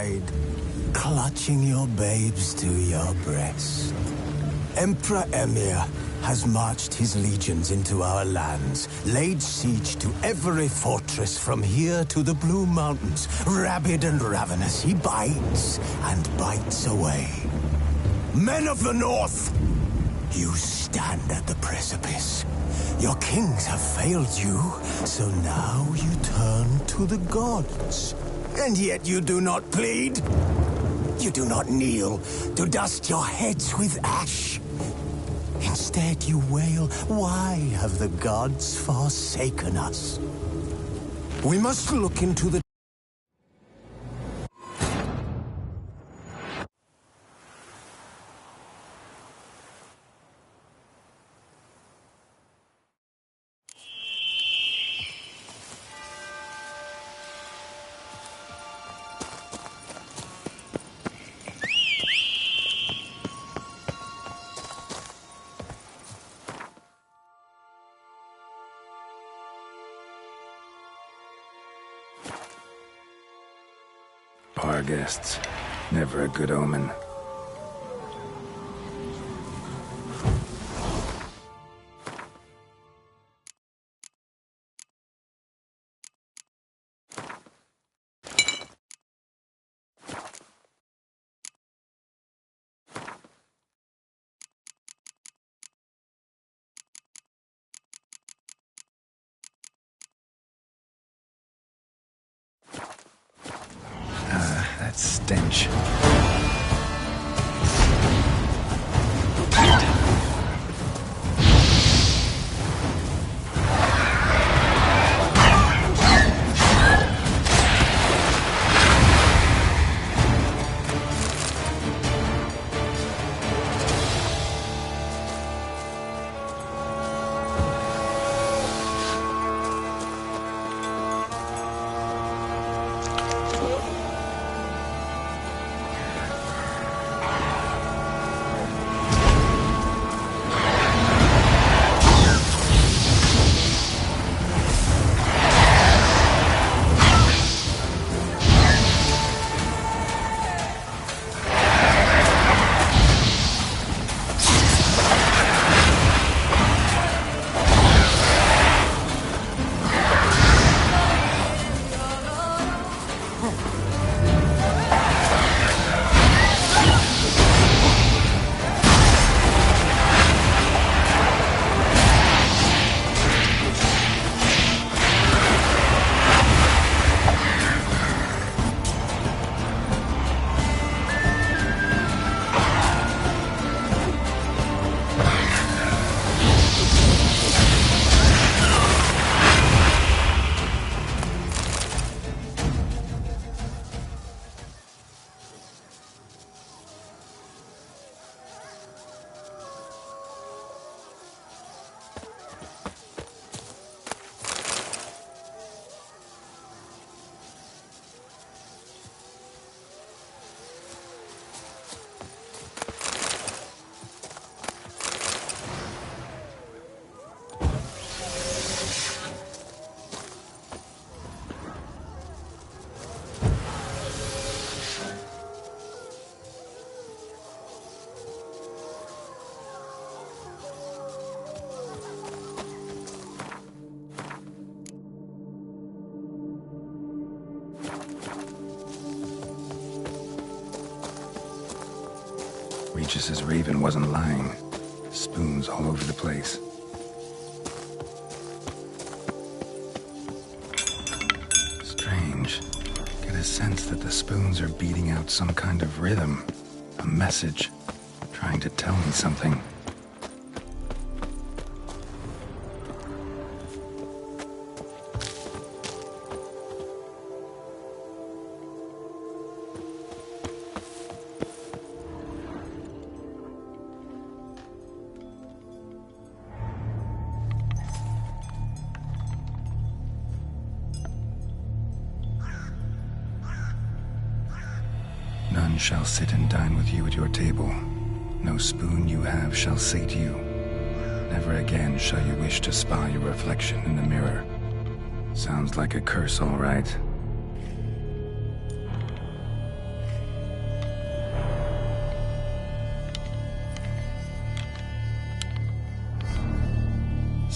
bride, clutching your babes to your breast. Emperor Emir has marched his legions into our lands, laid siege to every fortress from here to the Blue Mountains. Rabid and ravenous, he bites and bites away. Men of the North, you stand at the precipice. Your kings have failed you, so now you turn to the gods. And yet you do not plead. You do not kneel to dust your heads with ash. Instead you wail, why have the gods forsaken us? We must look into the Bar guests. Never a good omen. That stench. Regis's raven wasn't lying. Spoons all over the place. Strange. Get a sense that the spoons are beating out some kind of rhythm. A message. Trying to tell me something. None shall sit and dine with you at your table. No spoon you have shall sate you. Never again shall you wish to spy your reflection in the mirror. Sounds like a curse, all right.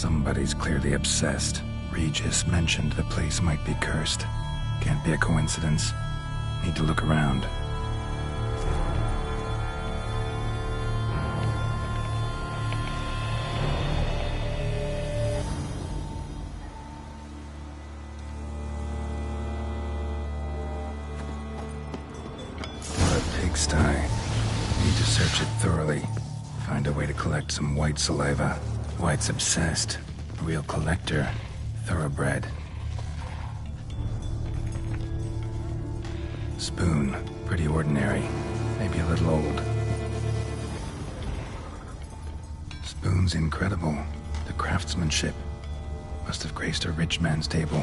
Somebody's clearly obsessed. Regis mentioned the place might be cursed. Can't be a coincidence. Need to look around. What a pigsty. Need to search it thoroughly. Find a way to collect some white saliva. White's obsessed. Real collector. Thoroughbred. Spoon. Pretty ordinary. Maybe a little old. Spoon's incredible. The craftsmanship. Must have graced a rich man's table.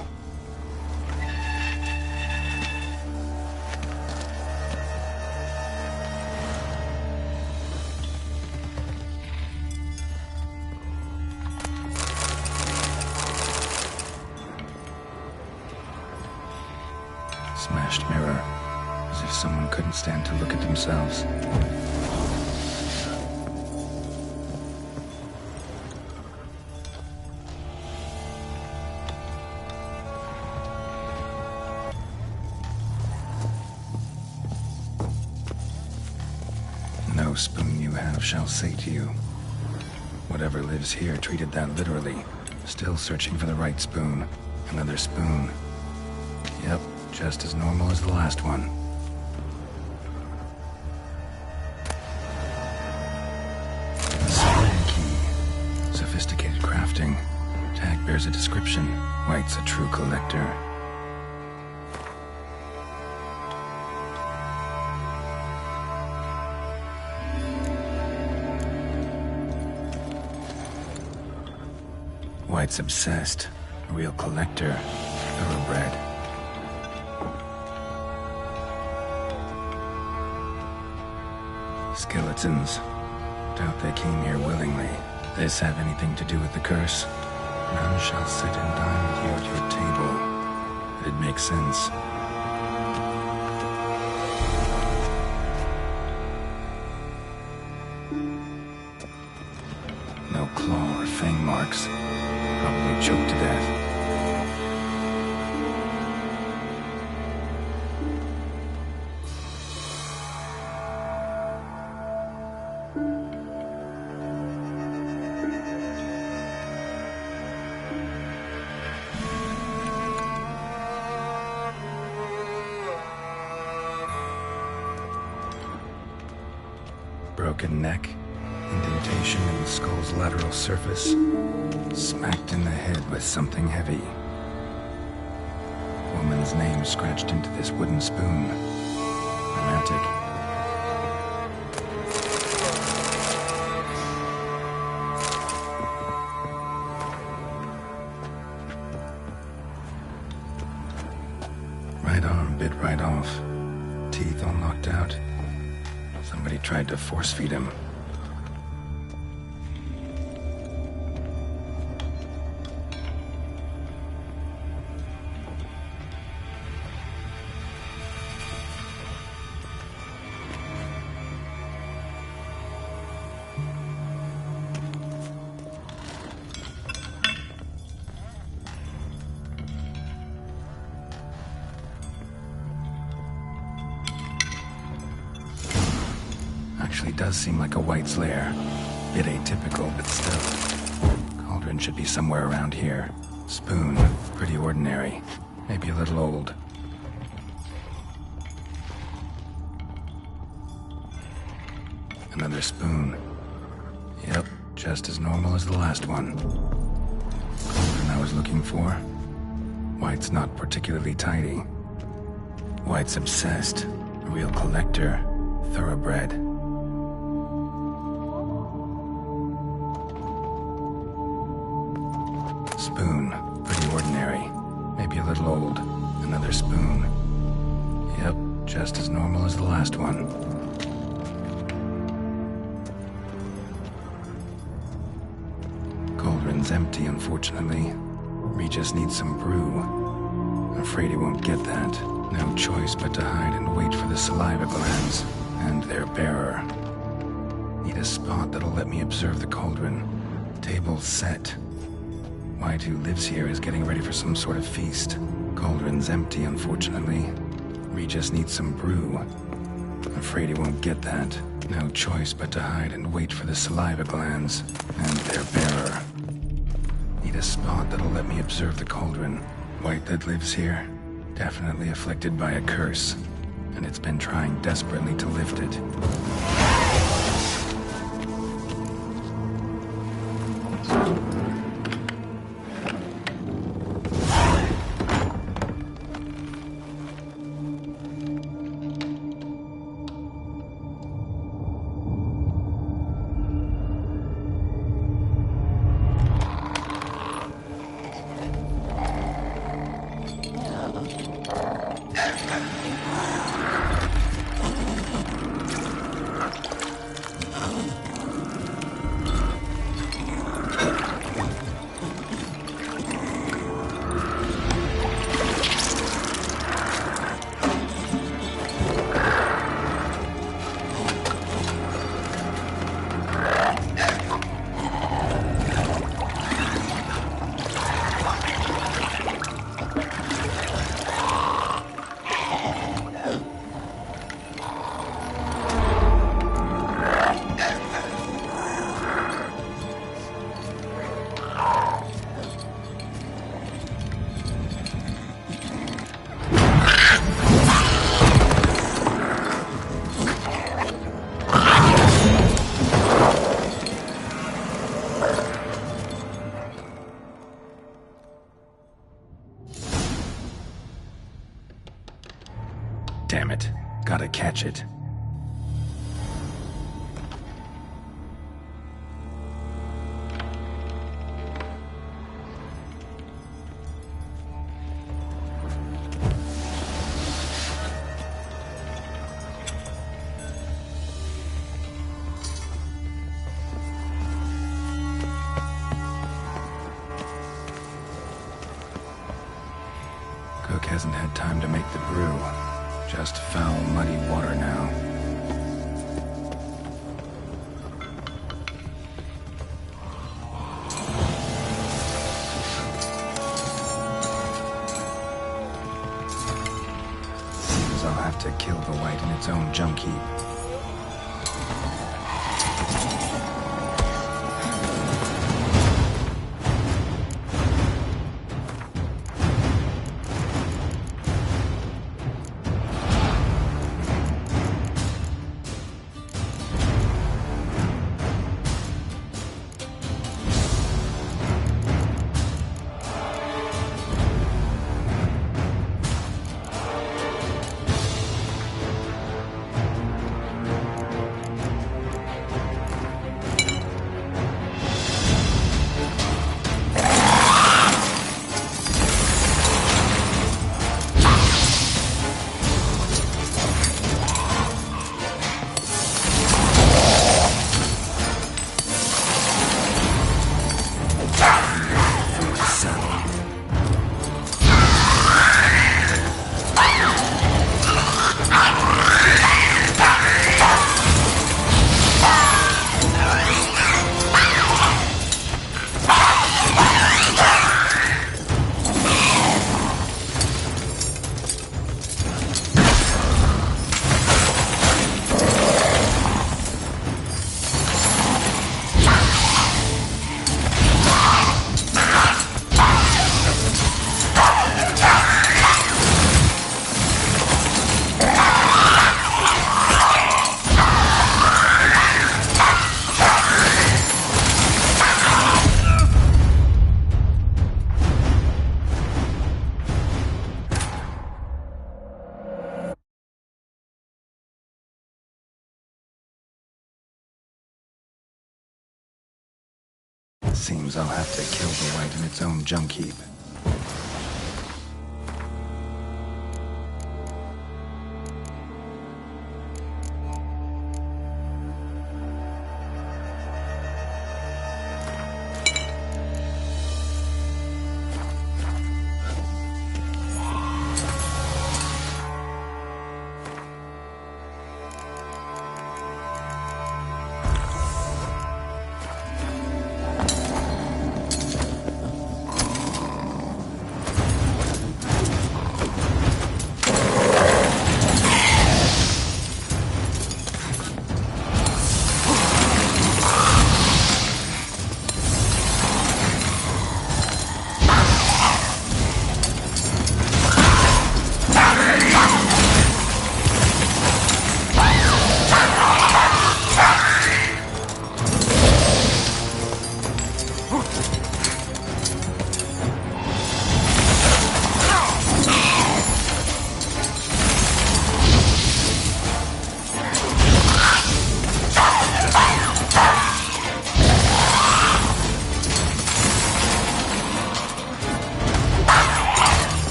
Smashed mirror, as if someone couldn't stand to look at themselves. No spoon you have shall say to you. Whatever lives here treated that literally. Still searching for the right spoon. Another spoon. Yep. Just as normal as the last one. Spring key. Sophisticated crafting. Tag bears a description. White's a true collector. White's obsessed. A real collector. Thoroughbred. Skeletons. Doubt they came here willingly. This have anything to do with the curse? None shall sit and dine with you at your table. It makes sense. No claw or fang marks. Probably choked to death. Broken neck, indentation in the skull's lateral surface, smacked in the head with something heavy. Woman's name scratched into this wooden spoon. Romantic. Right arm bit right off. Teeth all knocked out. Somebody tried to force feed him. Actually does seem like a White's lair. Bit atypical, but still. Cauldron should be somewhere around here. Spoon, pretty ordinary. Maybe a little old. Another spoon. Yep, just as normal as the last one. Cauldron I was looking for. White's not particularly tidy. White's obsessed. A real collector. Thoroughbred. Spoon, pretty ordinary. Maybe a little old. Another spoon. Yep, just as normal as the last one. Cauldron's empty, unfortunately. Regis needs some brew. Afraid he won't get that. No choice but to hide and wait for the saliva glands and their bearer. Need a spot that'll let me observe the cauldron. Table set. White, who lives here, is getting ready for some sort of feast. Cauldron's empty, unfortunately. Regis needs some brew. Afraid he won't get that. No choice but to hide and wait for the saliva glands and their bearer. Need a spot that'll let me observe the cauldron. White that lives here, definitely afflicted by a curse, and it's been trying desperately to lift it. Damn it. Gotta catch it. Cook hasn't had time to make the brew. Just foul, muddy water now. Seems I'll have to kill the white in its own junk heap. Seems I'll have to kill the white in its own junk heap.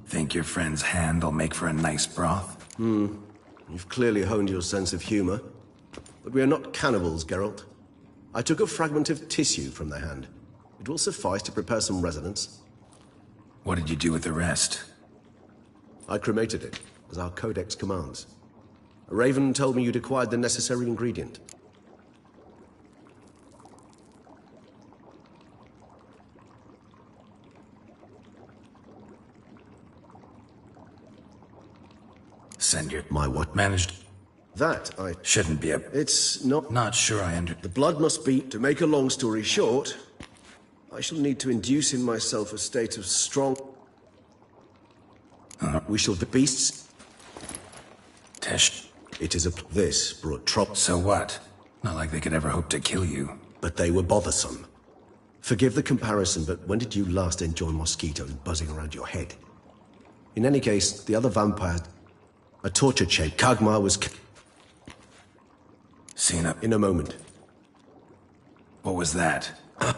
Think your friend's hand will make for a nice broth? You've clearly honed your sense of humor. But we are not cannibals, Geralt. I took a fragment of tissue from their hand. It will suffice to prepare some resonance. What did you do with the rest? I cremated it, as our codex commands. A raven told me you'd acquired the necessary ingredient. Send your... My what? Managed... That, Shouldn't be a... It's not... Not sure I under... The blood must be... To make a long story short, I shall need to induce in myself a state of strong... We shall... The beasts... Tesh. It is a... This brought trouble. So what? Not like they could ever hope to kill you. But they were bothersome. Forgive the comparison, but when did you last enjoy mosquitoes buzzing around your head? In any case, the other vampire... A torture chamber. Kagmar was... Seen up. In a moment. What was that?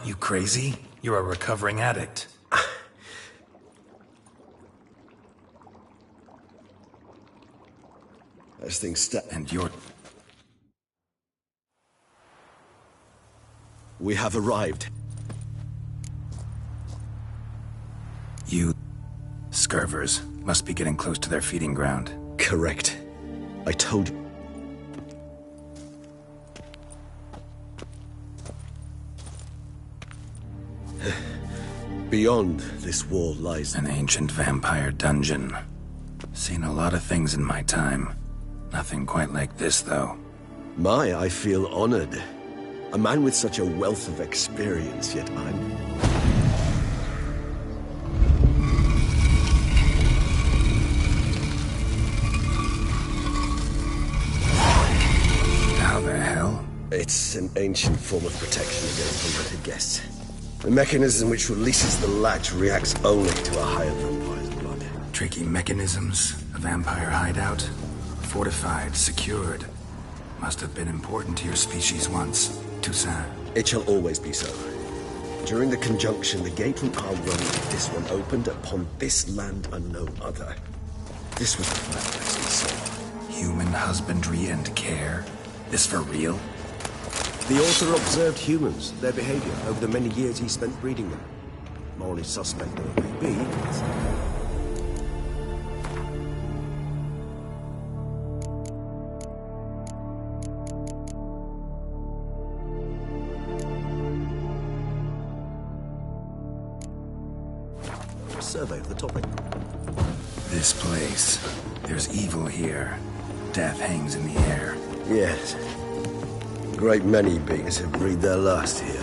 You crazy? You're a recovering addict. As things stand... And you're... We have arrived. You... Scurvers. Must be getting close to their feeding ground. Correct. I told you. Beyond this wall lies... An ancient vampire dungeon. Seen a lot of things in my time. Nothing quite like this, though. I feel honored. A man with such a wealth of experience, yet I'm... How the hell? It's an ancient form of protection against unwanted guests. The mechanism which releases the latch reacts only to a higher vampire's blood. Tricky mechanisms, a vampire hideout. Fortified, secured. Must have been important to your species once. Toussaint. It shall always be so. During the conjunction, the gate from our realm to this one opened upon this land and no other. This was the plan as we saw. Human husbandry and care? This for real? The author observed humans, their behavior, over the many years he spent breeding them. Morally suspect though it may be, survey of the topic. This place. There's evil here. Death hangs in the air. Yes. A great many beings have breathed their last here.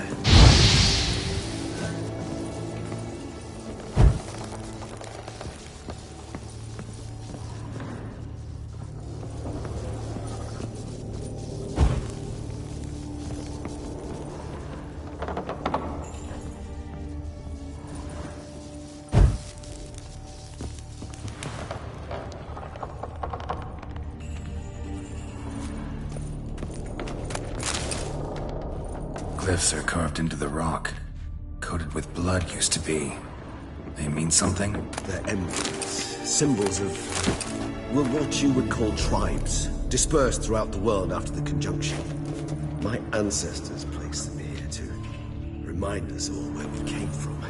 Glyphs are carved into the rock. Coated with blood used to be. They mean something? They're emblems, symbols of, well, what you would call tribes, dispersed throughout the world after the conjunction. My ancestors placed them here to remind us all where we came from.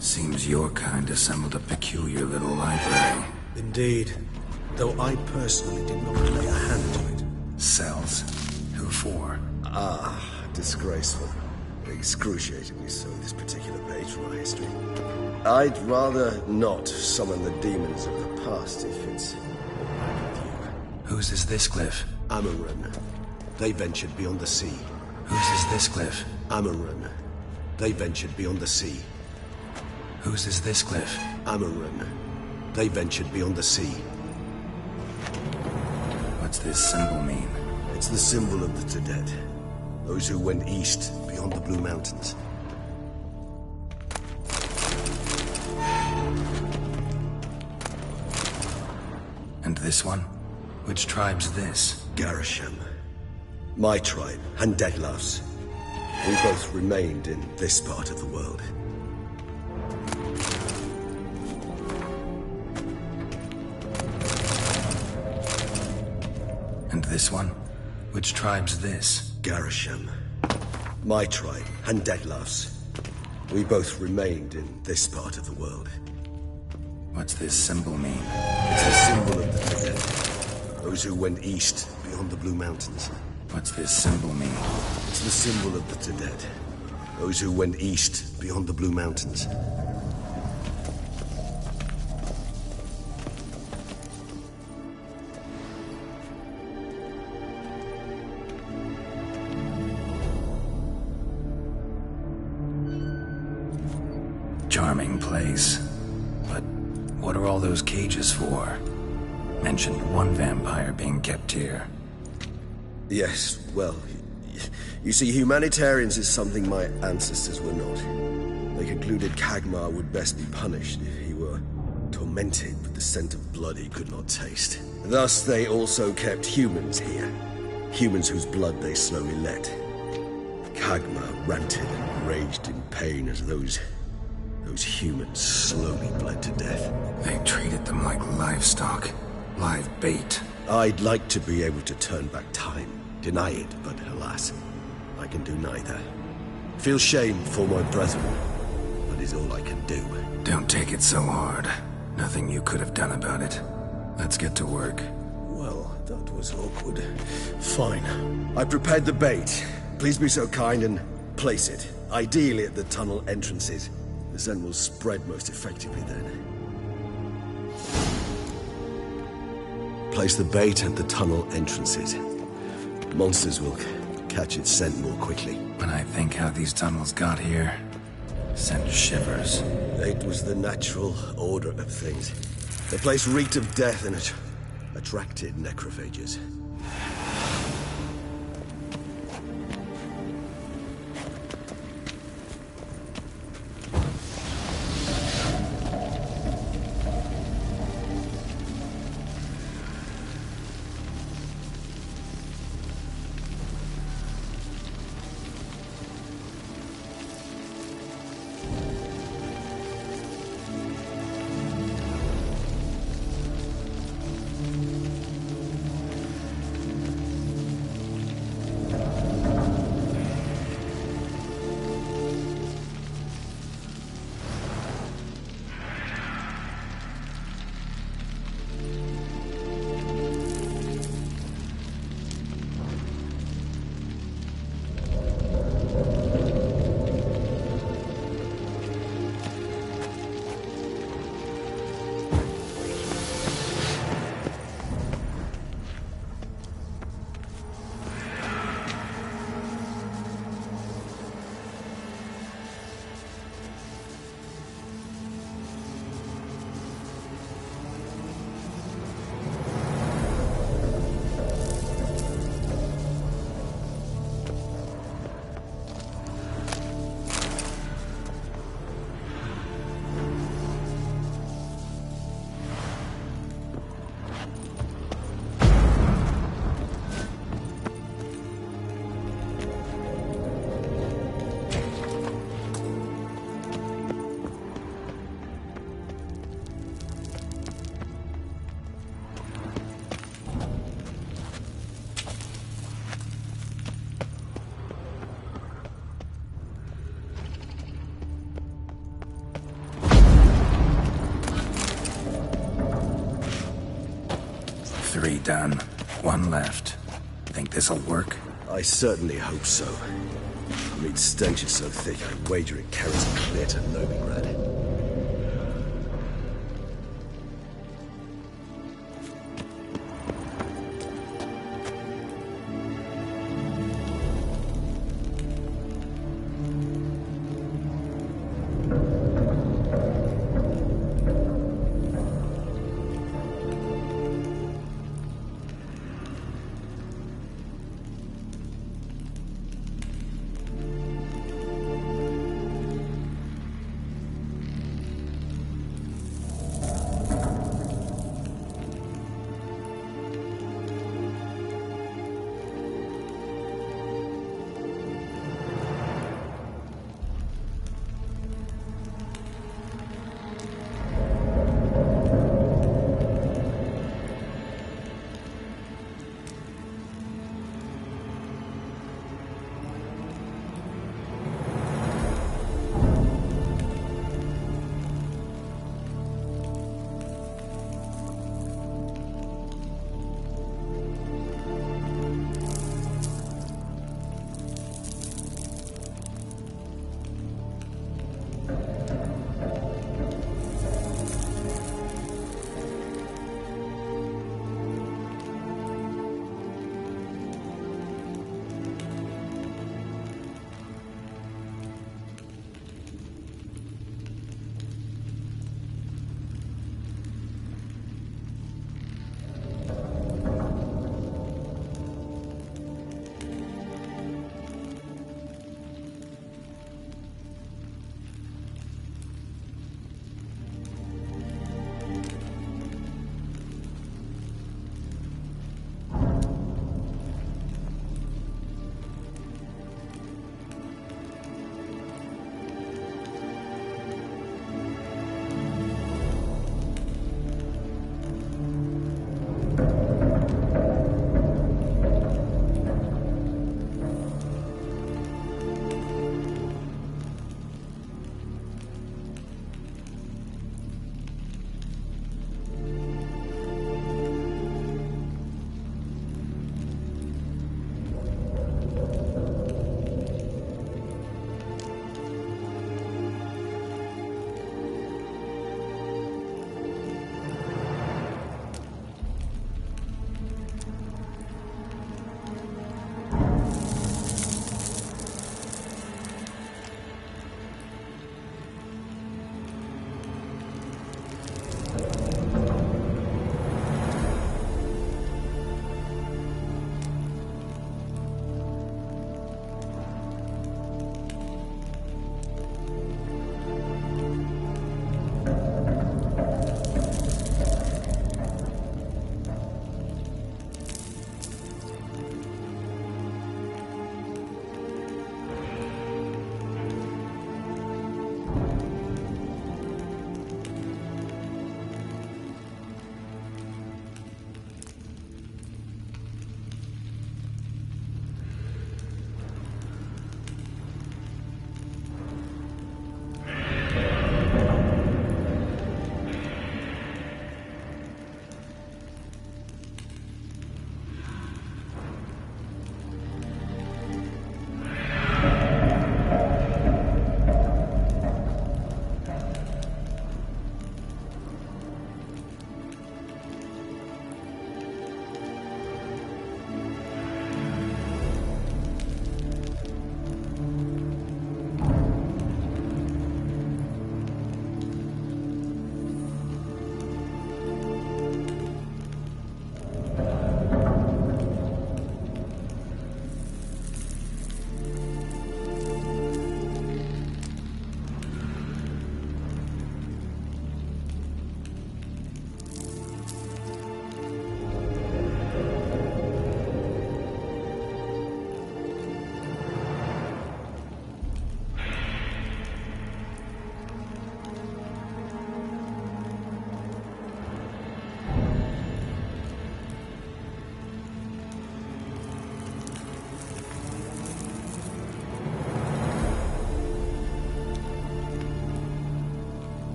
Seems your kind assembled a peculiar little library. Indeed, though I personally did not lay a hand to it. Cells? Who for? Disgraceful. Excruciatingly so, this particular page from our history. I'd rather not summon the demons of the past if it's all right with you. Whose is this glyph? Amaran. They ventured beyond the sea. Whose is this glyph? Amaran. They ventured beyond the sea. Whose is this glyph? Amaran. They ventured beyond the sea. What's this symbol mean? It's the symbol of the dead. Those who went east, beyond the Blue Mountains. And this one? Which tribe's this? Garisham. My tribe, and Detlef's. We both remained in this part of the world. And this one? Which tribe's this? Garisham. My tribe, and Detlef's. We both remained in this part of the world. What's this symbol mean? It's the symbol of the dead. Those who went east beyond the Blue Mountains. What's this symbol mean? It's the symbol of the Dead. Those who went east beyond the Blue Mountains. Charming place. But what are all those cages for? Mentioned one vampire being kept here. Yes, well, you see, humanitarians is something my ancestors were not. They concluded Kagmar would best be punished if he were tormented with the scent of blood he could not taste. Thus, they also kept humans here. Humans whose blood they slowly let. Kagmar ranted and raged in pain as those humans slowly bled to death. They treated them like livestock. Live bait. I'd like to be able to turn back time. Deny it, but alas, I can do neither. Feel shame for my brethren, but is all I can do. Don't take it so hard. Nothing you could have done about it. Let's get to work. Well, that was awkward. Fine. I prepared the bait. Please be so kind and place it. Ideally at the tunnel entrances. The scent will spread most effectively then. Place the bait at the tunnel entrances. Monsters will catch its scent more quickly. When I think how these tunnels got here, send shivers. It was the natural order of things. The place reeked of death and it attracted necrophages. Three done. One left. Think this'll work? I certainly hope so. The meat stench is so thick, I wager it carries clear to Novigrad.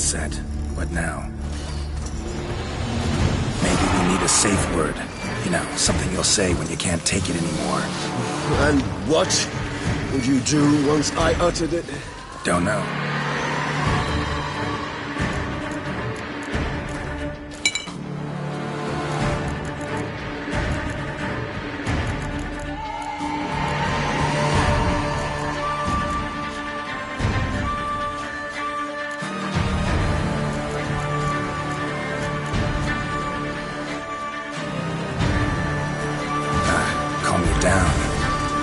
set. What now? Maybe we need a safe word. You know, something you'll say when you can't take it anymore. And what would you do once I uttered it? Don't know. Calm you down.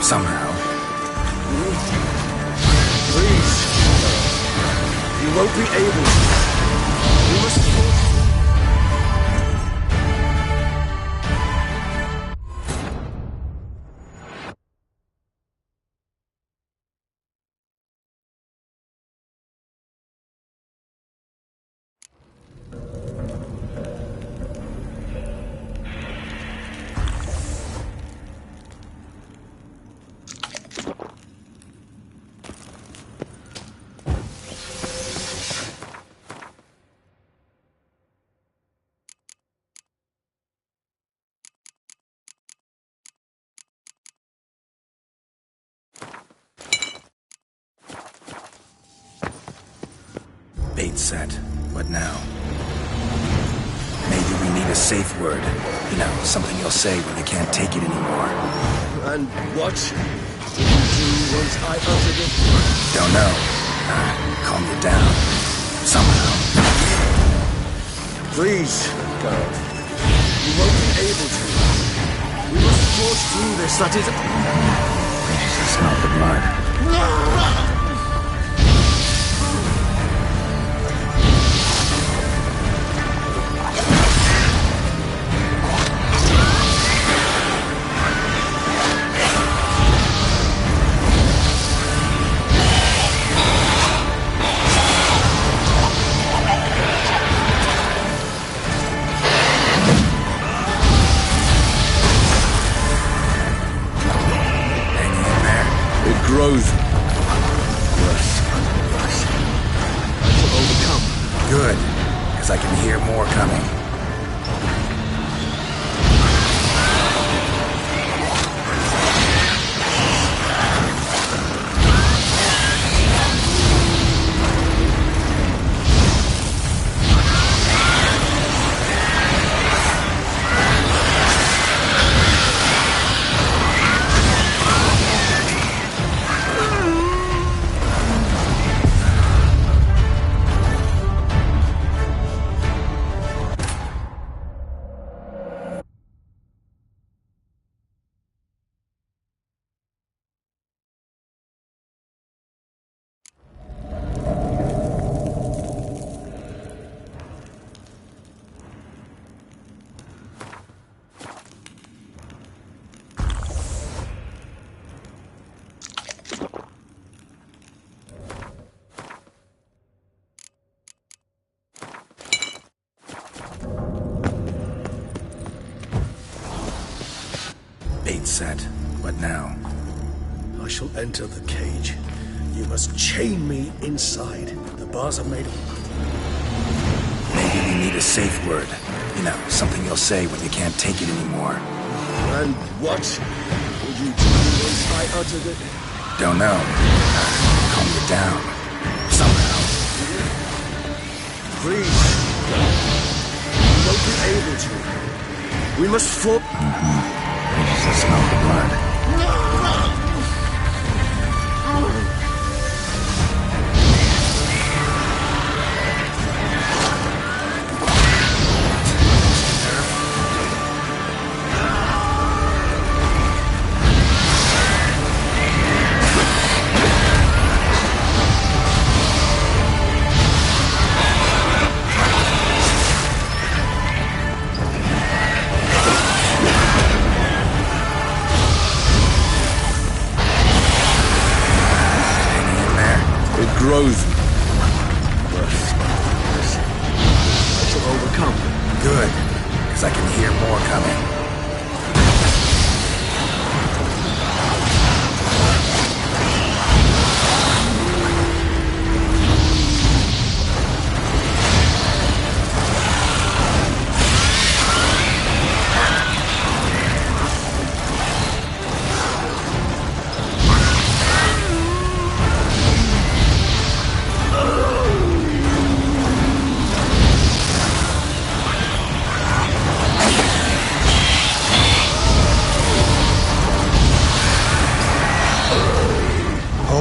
Somehow. Please. You won't be able to. You must... Bait set. What now? Maybe we need a safe word. You know, something you'll say when you can't take it anymore. And what would you do once I uttered it? Don't know. Calm you down. Somehow. Please, God. You won't be able to. We must forge through this, that is... I smell the blood. Grows worse and worse. I shall overcome. Good, because I can hear more coming. Bait set. What now? I shall enter the cage. You must chain me inside. The bars are made of... Maybe we need a safe word. You know, something you'll say when you can't take it anymore. And what would you do once I uttered it? Don't know. Calm you down. Somehow. Please. You won't be able to. We must form... I smell the blood. Grows worse. I shall overcome. Good, because I can hear more coming.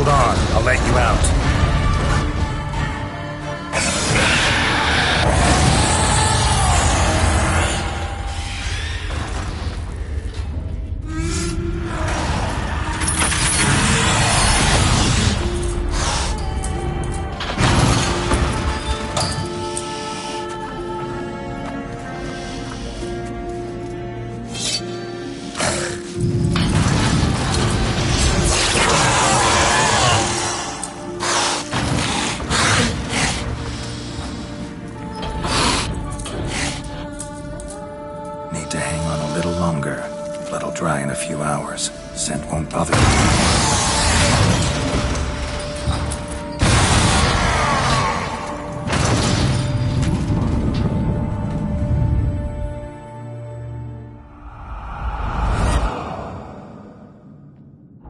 Hold on, I'll let you out. Need to hang on a little longer. Blood'll dry in a few hours. Scent won't bother you.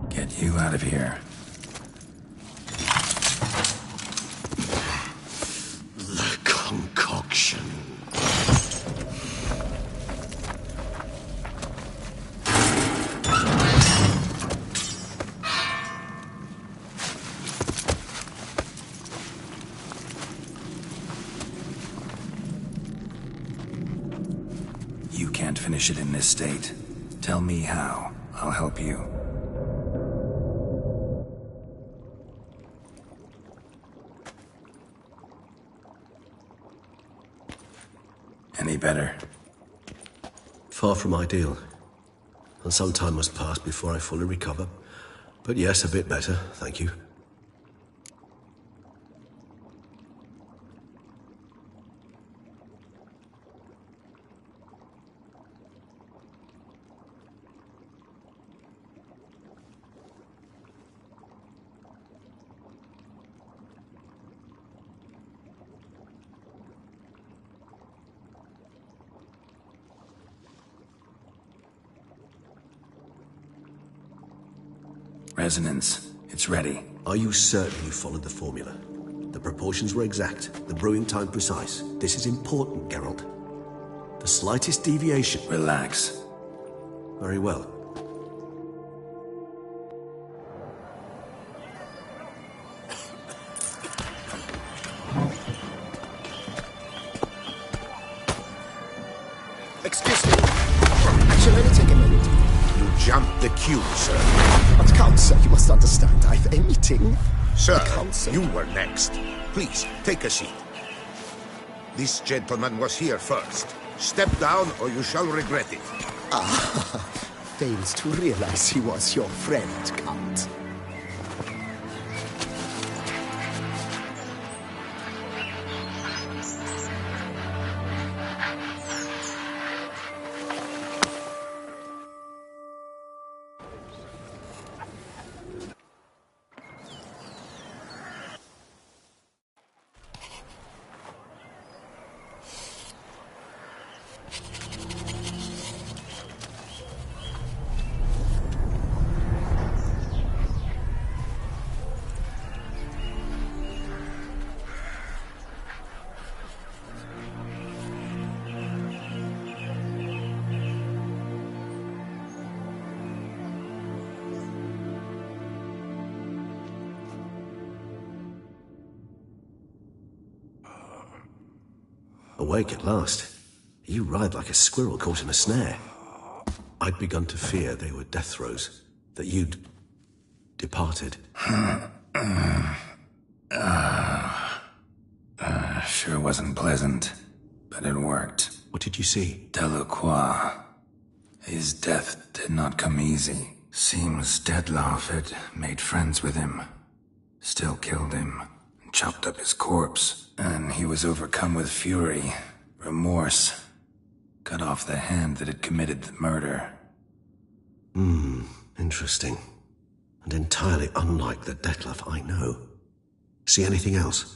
Get you out of here. The concoction. You can't finish it in this state. Tell me how. I'll help you. Any better? Far from ideal. And some time must pass before I fully recover. But yes, a bit better, thank you. Resonance. It's ready. Are you certain you followed the formula? The proportions were exact, the brewing time precise. This is important, Geralt. The slightest deviation... Relax. Very well. Excuse me. Shall I take a minute? You jumped the queue, sir. But Count, sir, you must understand. I've a meeting. Sir, The council. you were next. Please, take a seat. This gentleman was here first. Step down or you shall regret it. Fails to realize he was your friend, Count. Awake at last. You ride like a squirrel caught in a snare. I'd begun to fear they were death throes, that you'd departed. Sure wasn't pleasant, but it worked. What did you see? Delacroix. His death did not come easy. Seems Dedloff had made friends with him. Still killed him. Chopped up his corpse. And he was overcome with fury, remorse. Cut off the hand that had committed the murder. Interesting. And entirely unlike the Detlef I know. See anything else?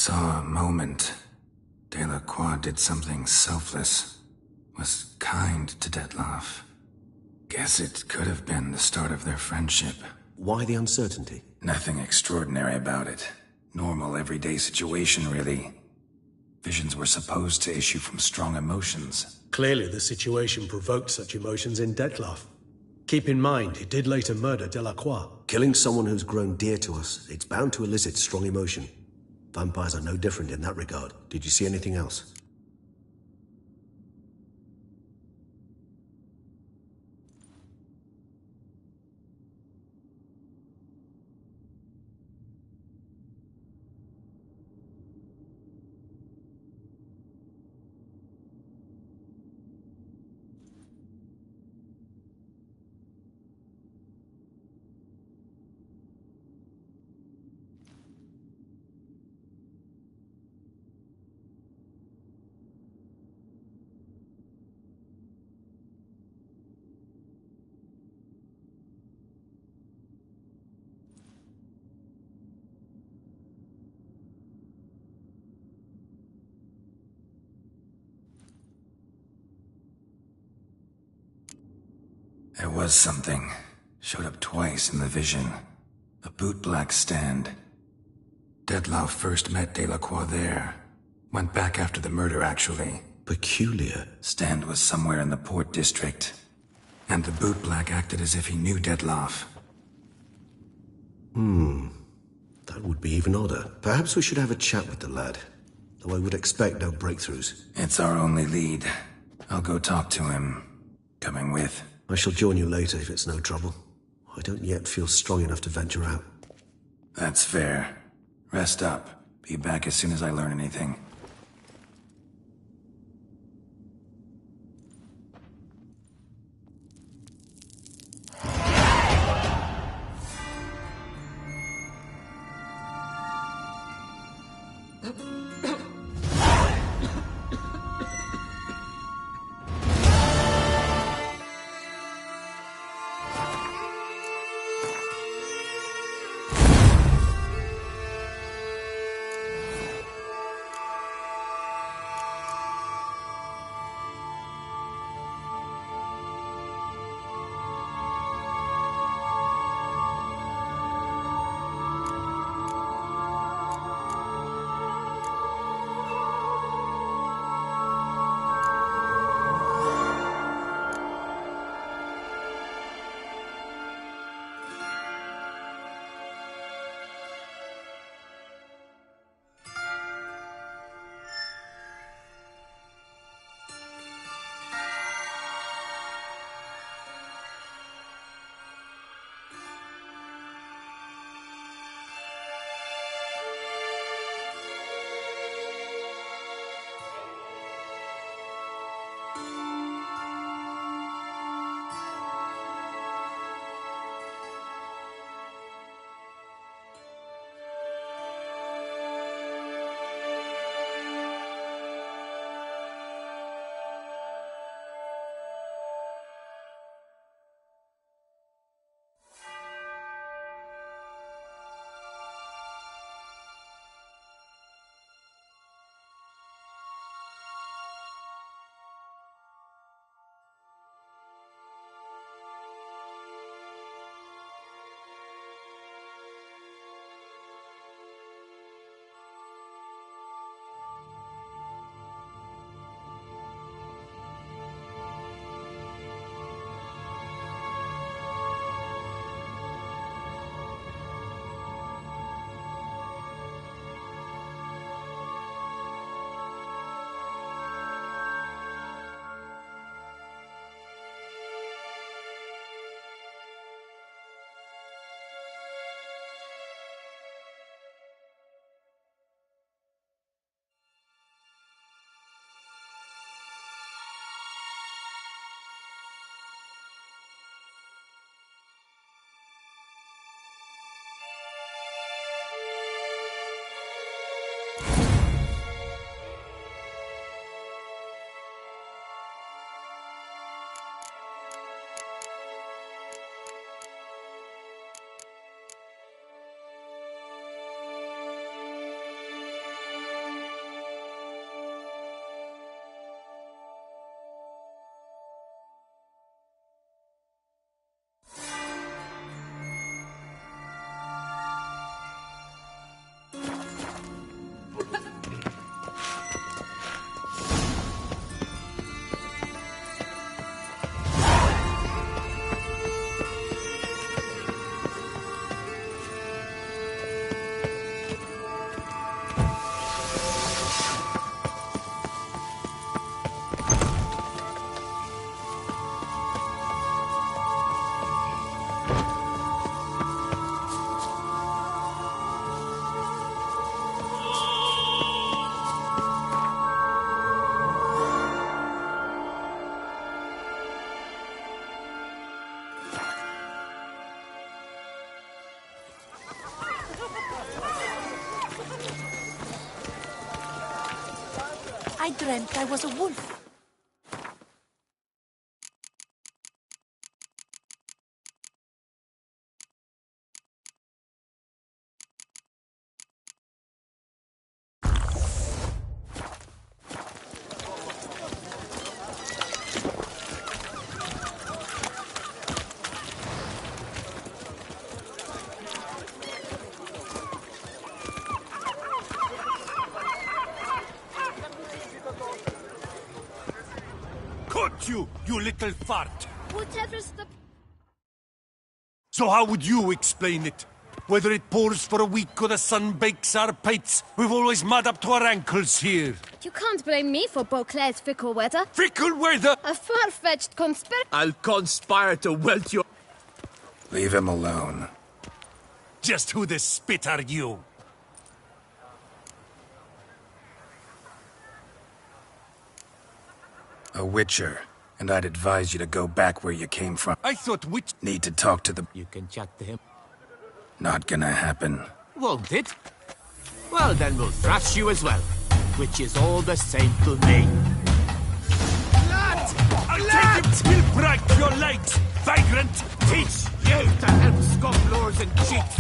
saw a moment. Delacroix did something selfless. Was kind to Detloff. Guess it could have been the start of their friendship. Why the uncertainty? Nothing extraordinary about it. Normal, everyday situation, really. Visions were supposed to issue from strong emotions. Clearly, the situation provoked such emotions in Detloff. Keep in mind, he did later murder Delacroix. Killing someone who's grown dear to us, it's bound to elicit strong emotion. Vampires are no different in that regard. Did you see anything else? There was something. Showed up twice in the vision. A bootblack stand. Detloff first met Delacroix there. Went back after the murder, actually. Peculiar. Stand was somewhere in the Port District. And the bootblack acted as if he knew Detloff. That would be even odder. Perhaps we should have a chat with the lad. Though I would expect no breakthroughs. It's our only lead. I'll go talk to him. Coming with. I shall join you later if it's no trouble. I don't yet feel strong enough to venture out. That's fair. Rest up. Be back as soon as I learn anything. I dreamt I was a wolf. Caught you, you little fart! Whatever's the... So how would you explain it? Whether it pours for a week or the sun bakes our pates, we've always mud up to our ankles here. You can't blame me for Beauclair's fickle weather. Fickle weather? A far-fetched conspiracy. I'll conspire to welt your... Leave him alone. Just who the spit are you? A witcher, and I'd advise you to go back where you came from. I thought witch... Need to talk to the... You can chat to him. Not gonna happen. Won't it? Well, then we'll thrash you as well. Which is all the same to me. I'll take him! He'll break your legs, vagrant! Teach you to help scofflaws and cheats!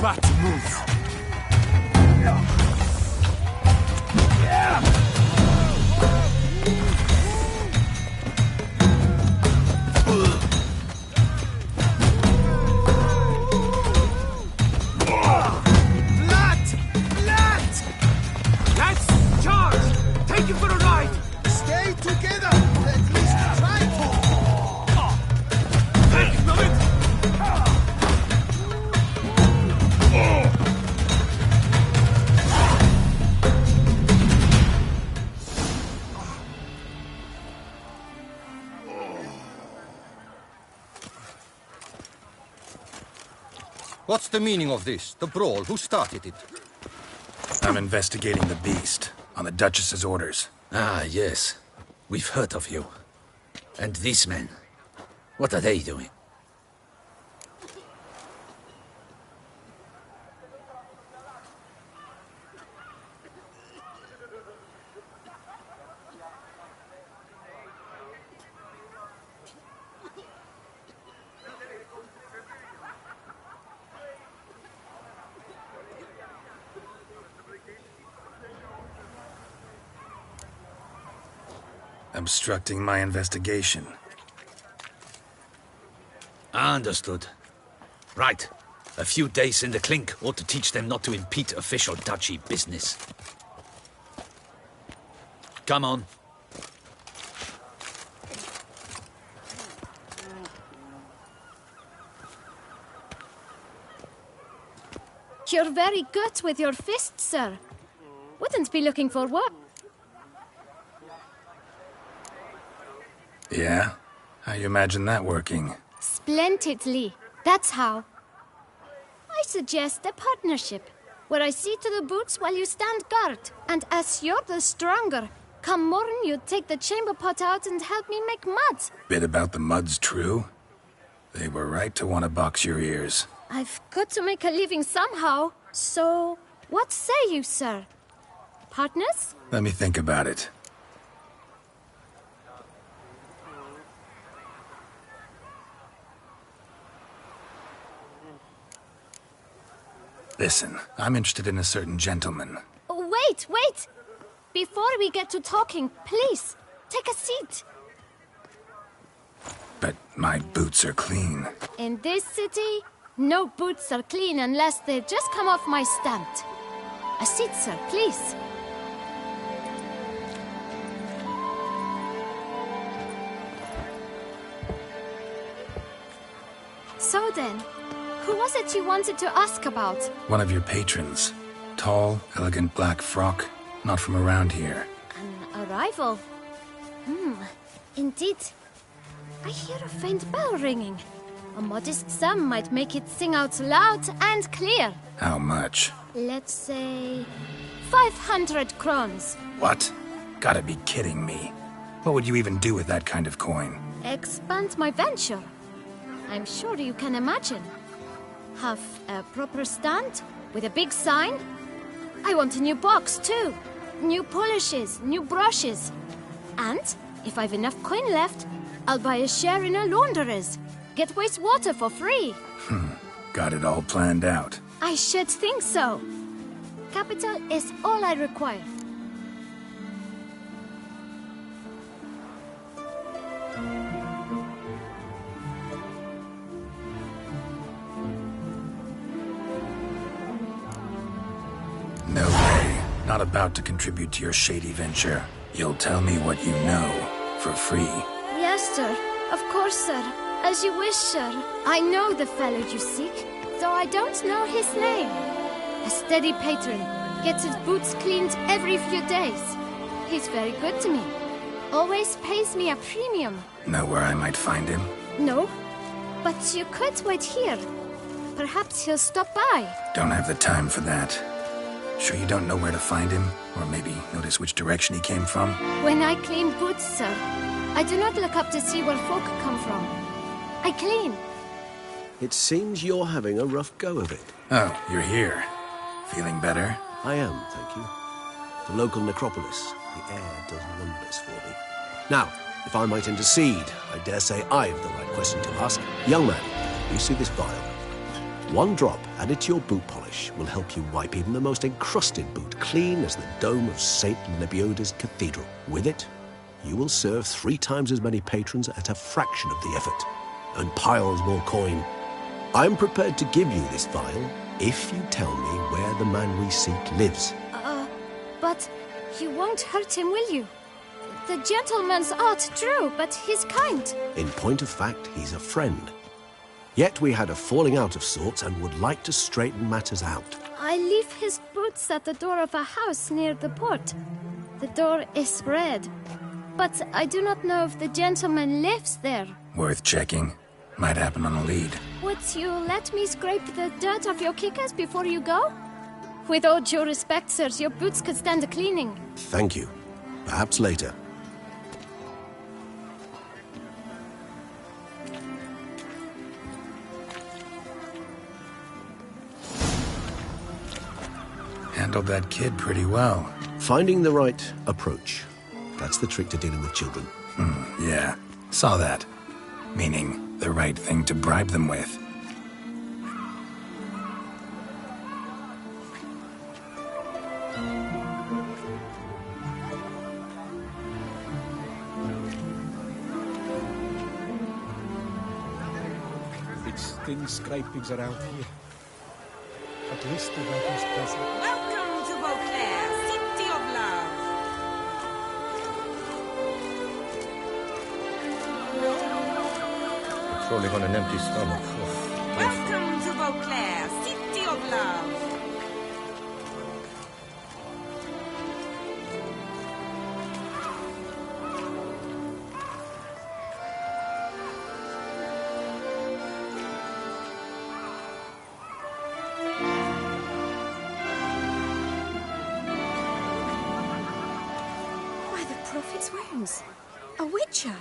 Rat move! Let's charge! Take you for a ride! Stay together! At least try to! Take him of it! What's the meaning of this? The brawl? Who started it? I'm investigating the beast, on the Duchess's orders. Ah, yes. We've heard of you. And these men, what are they doing? Obstructing my investigation. Understood. Right. A few days in the clink ought to teach them not to impede official duchy business. Come on. You're very good with your fists, sir. Wouldn't be looking for work. Yeah? How you imagine that working? Splendidly. That's how. I suggest a partnership, where I see to the boots while you stand guard. And as you're the stronger, come morn you take the chamber pot out and help me make mud. Bit about the mud's true? They were right to want to box your ears. I've got to make a living somehow. So, what say you, sir? Partners? Let me think about it. Listen, I'm interested in a certain gentleman. Wait, wait! Before we get to talking, please, take a seat. But my boots are clean. In this city, no boots are clean unless they just come off my stand. A seat, sir, please. So then, who was it you wanted to ask about? One of your patrons. Tall, elegant black frock. Not from around here. An arrival? Indeed. I hear a faint bell ringing. A modest sum might make it sing out loud and clear. How much? Let's say 500 crowns. What? Gotta be kidding me. What would you even do with that kind of coin? Expand my venture. I'm sure you can imagine. Have a proper stand with a big sign. I want a new box too. New polishes, new brushes. And if I've enough coin left, I'll buy a share in a launderer's. Get wastewater for free. Got it all planned out. I should think so. Capital is all I require. No way. Not about to contribute to your shady venture. You'll tell me what you know, for free. Yes, sir. Of course, sir. As you wish, sir. I know the fellow you seek, though I don't know his name. A steady patron. Gets his boots cleaned every few days. He's very good to me. Always pays me a premium. Know where I might find him? No, but you could wait here. Perhaps he'll stop by. Don't have the time for that. Sure you don't know where to find him? Or maybe notice which direction he came from? When I clean boots, sir, I do not look up to see where folk come from. I clean. It seems you're having a rough go of it. Oh, you're here. Feeling better? I am, thank you. The local necropolis. The air does wonders for me. Now, if I might intercede, I dare say I've the right question to ask. Young man, you see this vial? One drop added to your boot polish will help you wipe even the most encrusted boot clean as the dome of St. Lebioda's cathedral. With it, you will serve 3 times as many patrons at a fraction of the effort, and piles more coin. I'm prepared to give you this vial if you tell me where the man we seek lives. But you won't hurt him, will you? The gentleman's art true, but he's kind. In point of fact, he's a friend. Yet we had a falling out of sorts and would like to straighten matters out. I leave his boots at the door of a house near the port. The door is red, but I do not know if the gentleman lives there. Worth checking. Might happen on a lead. Would you let me scrape the dirt off your kickers before you go? With all due respect, sirs, your boots could stand a cleaning. Thank you. Perhaps later. Handled that kid pretty well. Finding the right approach. That's the trick to dealing with children. Yeah. Saw that. Meaning, the right thing to bribe them with. It's thin scrapings around here. At least the weather's pleasant. Welcome to Beauclair, City of Love. Crawling on an empty stomach. Welcome to Beauclair, City of Love. By the prophet's wounds. A witcher.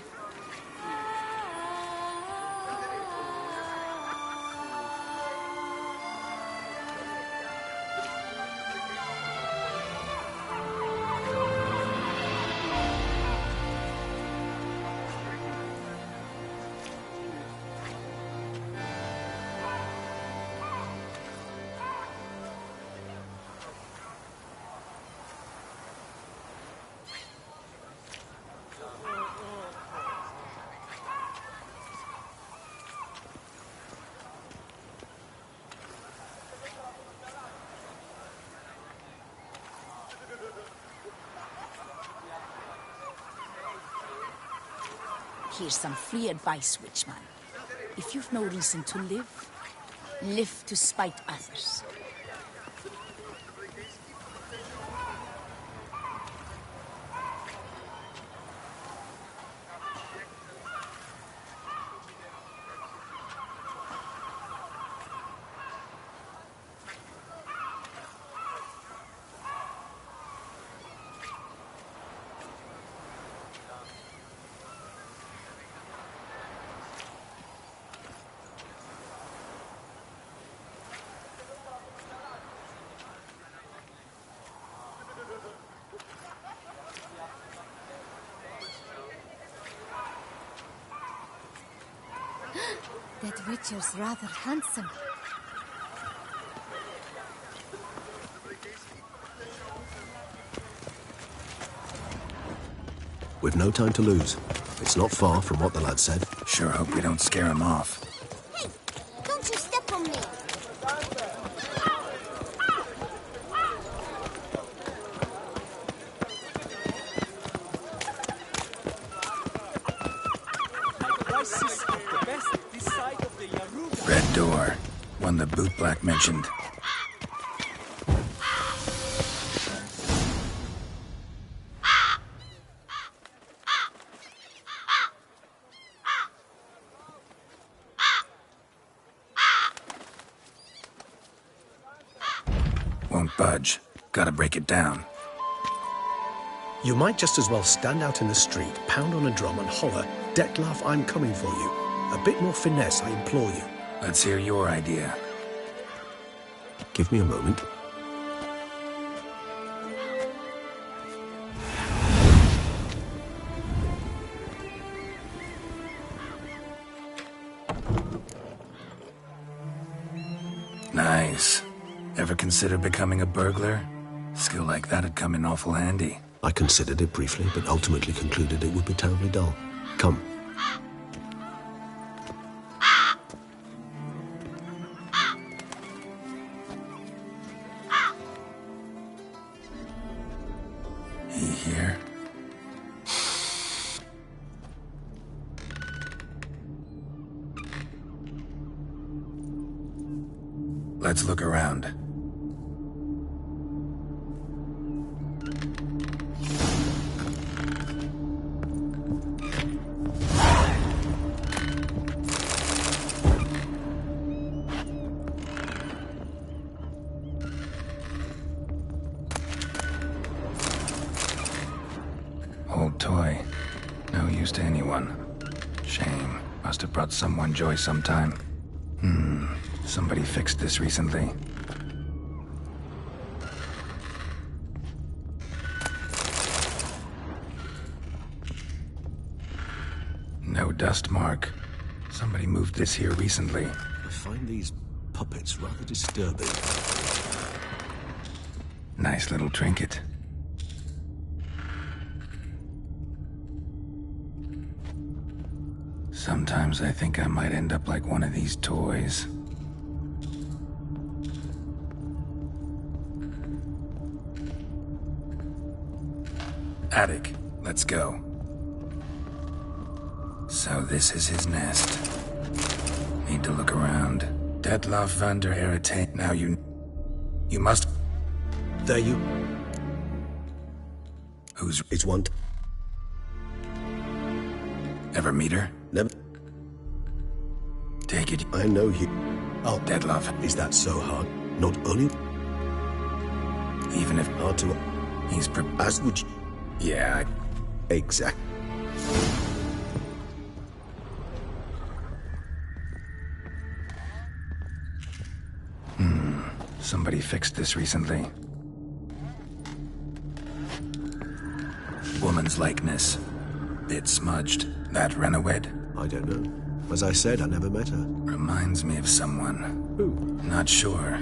Here's some free advice, Witchman. If you've no reason to live, live to spite others. That Witcher's rather handsome. We've no time to lose. It's not far from what the lad said. Sure hope we don't scare him off. Hey, don't you step on me! Red door. One the bootblack mentioned. Won't budge. Gotta break it down. You might just as well stand out in the street, pound on a drum and holler, "Detlef, I'm coming for you." A bit more finesse, I implore you. Let's hear your idea. Give me a moment. Nice. Ever consider becoming a burglar? Skill like that'd come in awful handy. I considered it briefly, but ultimately concluded it would be terribly dull. Come. He here? Let's look around. Old toy. No use to anyone. Shame. Must have brought someone joy sometime. Somebody fixed this recently. No dust mark. Somebody moved this here recently. I find these puppets rather disturbing. Nice little trinket. Sometimes I think I might end up like one of these toys. Attic, let's go. So this is his nest. Need to look around. Detlef van der Herite. Now you must... There you... Who's... It's one... Ever meet her? Never... Take it. I know you... Oh, Detlef. Is that so hard? Not only... Even if... Hard to... He's... As would you... Yeah, Exactly. Somebody fixed this recently. Woman's likeness. Bit smudged. That renowed? I don't know. As I said, I never met her. Reminds me of someone. Who? Not sure.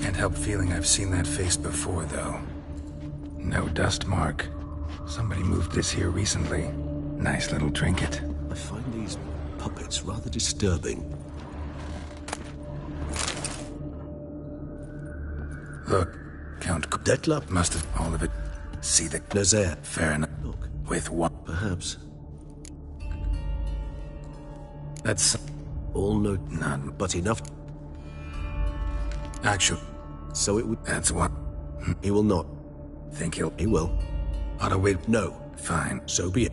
Can't help feeling I've seen that face before, though. No dust mark. Somebody moved this here recently. Nice little trinket. I find these puppets rather disturbing. Look, Count Detlef must have all of it. See the Nazaire. Fair enough. Look. With what? Perhaps. That's All no... none. But enough. Actual. So it would... That's what. He will not. Think he'll. He will. Ought to wait. No. Fine. So be it.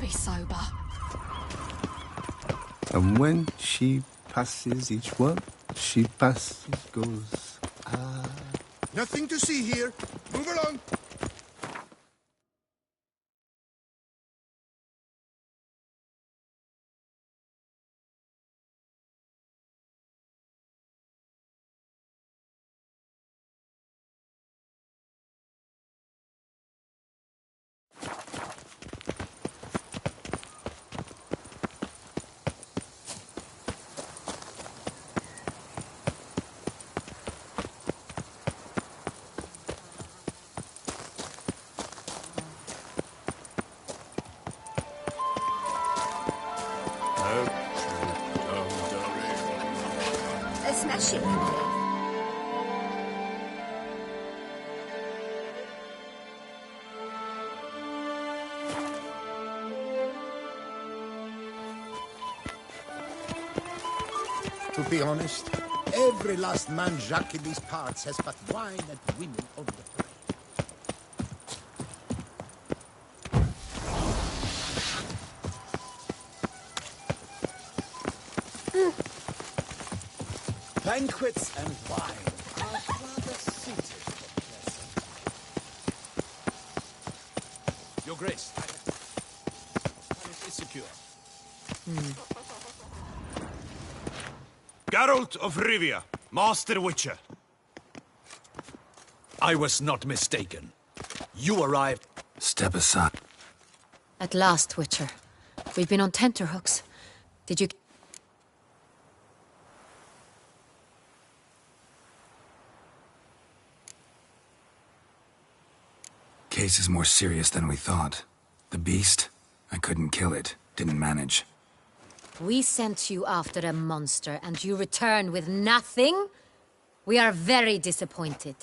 Be sober. And when she passes each one, she passes, goes, Nothing to see here. Move along. Smash it. To be honest, every last man Jacques in these parts has but wine and women on the brain. Banquets and wine are rather suited for pleasure. Your Grace, palace is secure. Geralt of Rivia, Master Witcher. I was not mistaken. You arrived... Step aside. At last, Witcher. We've been on tenterhooks. Did you... Case is more serious than we thought. The beast, I couldn't kill it. Didn't manage. We sent you after a monster, and you return with nothing? We are very disappointed.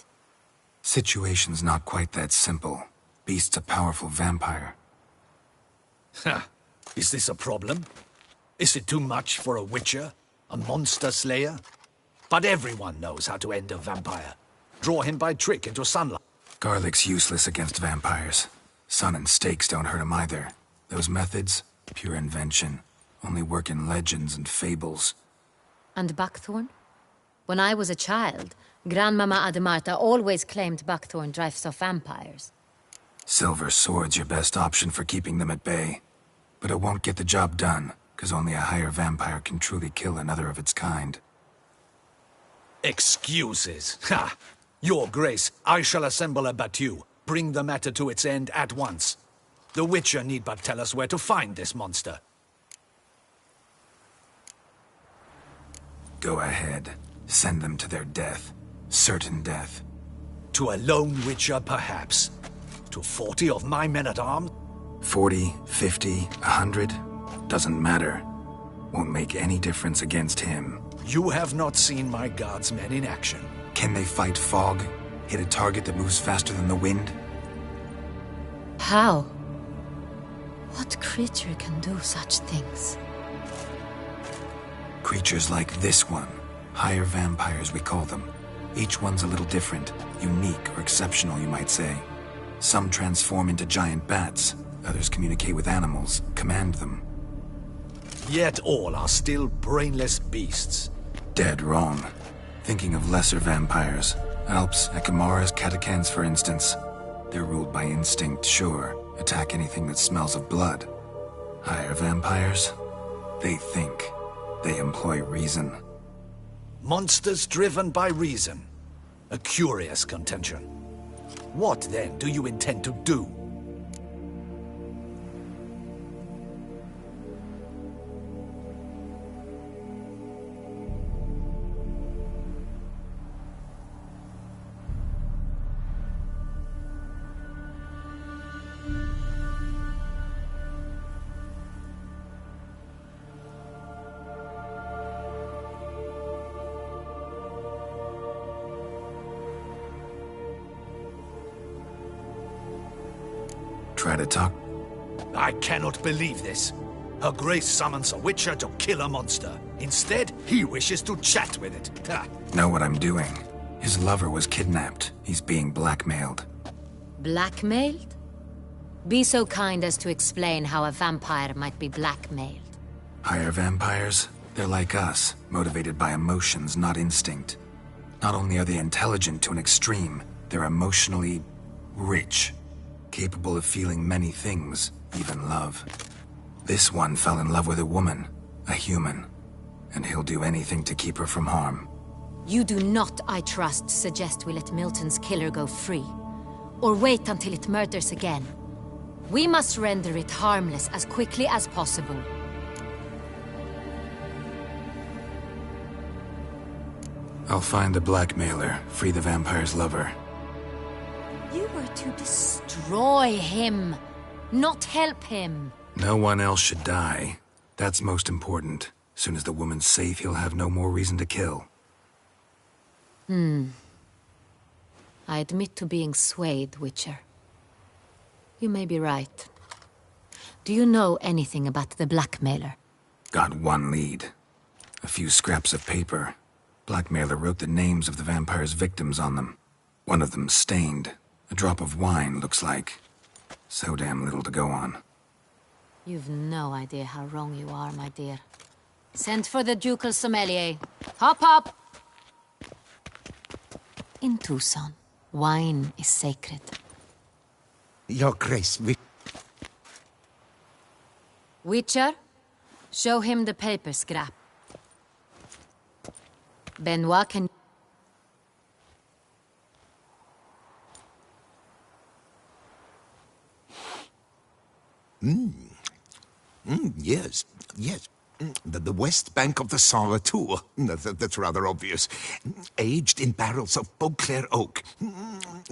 Situation's not quite that simple. Beast's a powerful vampire. Ha! Is this a problem? Is it too much for a witcher? A monster slayer? But everyone knows how to end a vampire. Draw him by trick into sunlight. Garlic's useless against vampires. Sun and stakes don't hurt him either. Those methods, pure invention. Only work in legends and fables. And buckthorn? When I was a child, Grandmama Ademarta always claimed buckthorn drives off vampires. Silver sword's your best option for keeping them at bay. But it won't get the job done, because only a higher vampire can truly kill another of its kind. Excuses! Ha! Your Grace, I shall assemble a battue. Bring the matter to its end at once. The Witcher need but tell us where to find this monster. Go ahead. Send them to their death. Certain death. To a lone Witcher, perhaps. To 40 of my men-at-arms? 40, 50, 100? Doesn't matter. Won't make any difference against him. You have not seen my guardsmen in action. Can they fight fog? Hit a target that moves faster than the wind? How? What creature can do such things? Creatures like this one. Higher vampires, we call them. Each one's a little different. Unique or exceptional, you might say. Some transform into giant bats. Others communicate with animals, command them. Yet all are still brainless beasts. Dead wrong. Thinking of lesser vampires. Alps, Ekamaras, Catacans, for instance. They're ruled by instinct, sure. Attack anything that smells of blood. Higher vampires? They think. They employ reason. Monsters driven by reason. A curious contention. What, then, do you intend to do? Try to talk. I cannot believe this. Her Grace summons a Witcher to kill a monster. Instead, he wishes to chat with it. Ha. Know what I'm doing. His lover was kidnapped. He's being blackmailed. Blackmailed? Be so kind as to explain how a vampire might be blackmailed. Higher vampires? They're like us, motivated by emotions, not instinct. Not only are they intelligent to an extreme, they're emotionally rich. Capable of feeling many things, even love. This one fell in love with a woman, a human, and he'll do anything to keep her from harm. You do not, I trust, suggest we let Milton's killer go free, or wait until it murders again. We must render it harmless as quickly as possible. I'll find the blackmailer, free the vampire's lover. You were to destroy him, not help him. No one else should die. That's most important. Soon as the woman's safe, he'll have no more reason to kill. I admit to being swayed, Witcher. You may be right. Do you know anything about the blackmailer? Got one lead. A few scraps of paper. Blackmailer wrote the names of the vampire's victims on them. One of them stained. A drop of wine, looks like. So damn little to go on. You've no idea how wrong you are, my dear. Send for the ducal sommelier. Hop, hop! In Tucson, wine is sacred. Your Grace, Witcher, show him the paper scrap. Benoit can... Yes, yes. The west bank of the Saar too. That's rather obvious. Aged in barrels of Beauclair oak.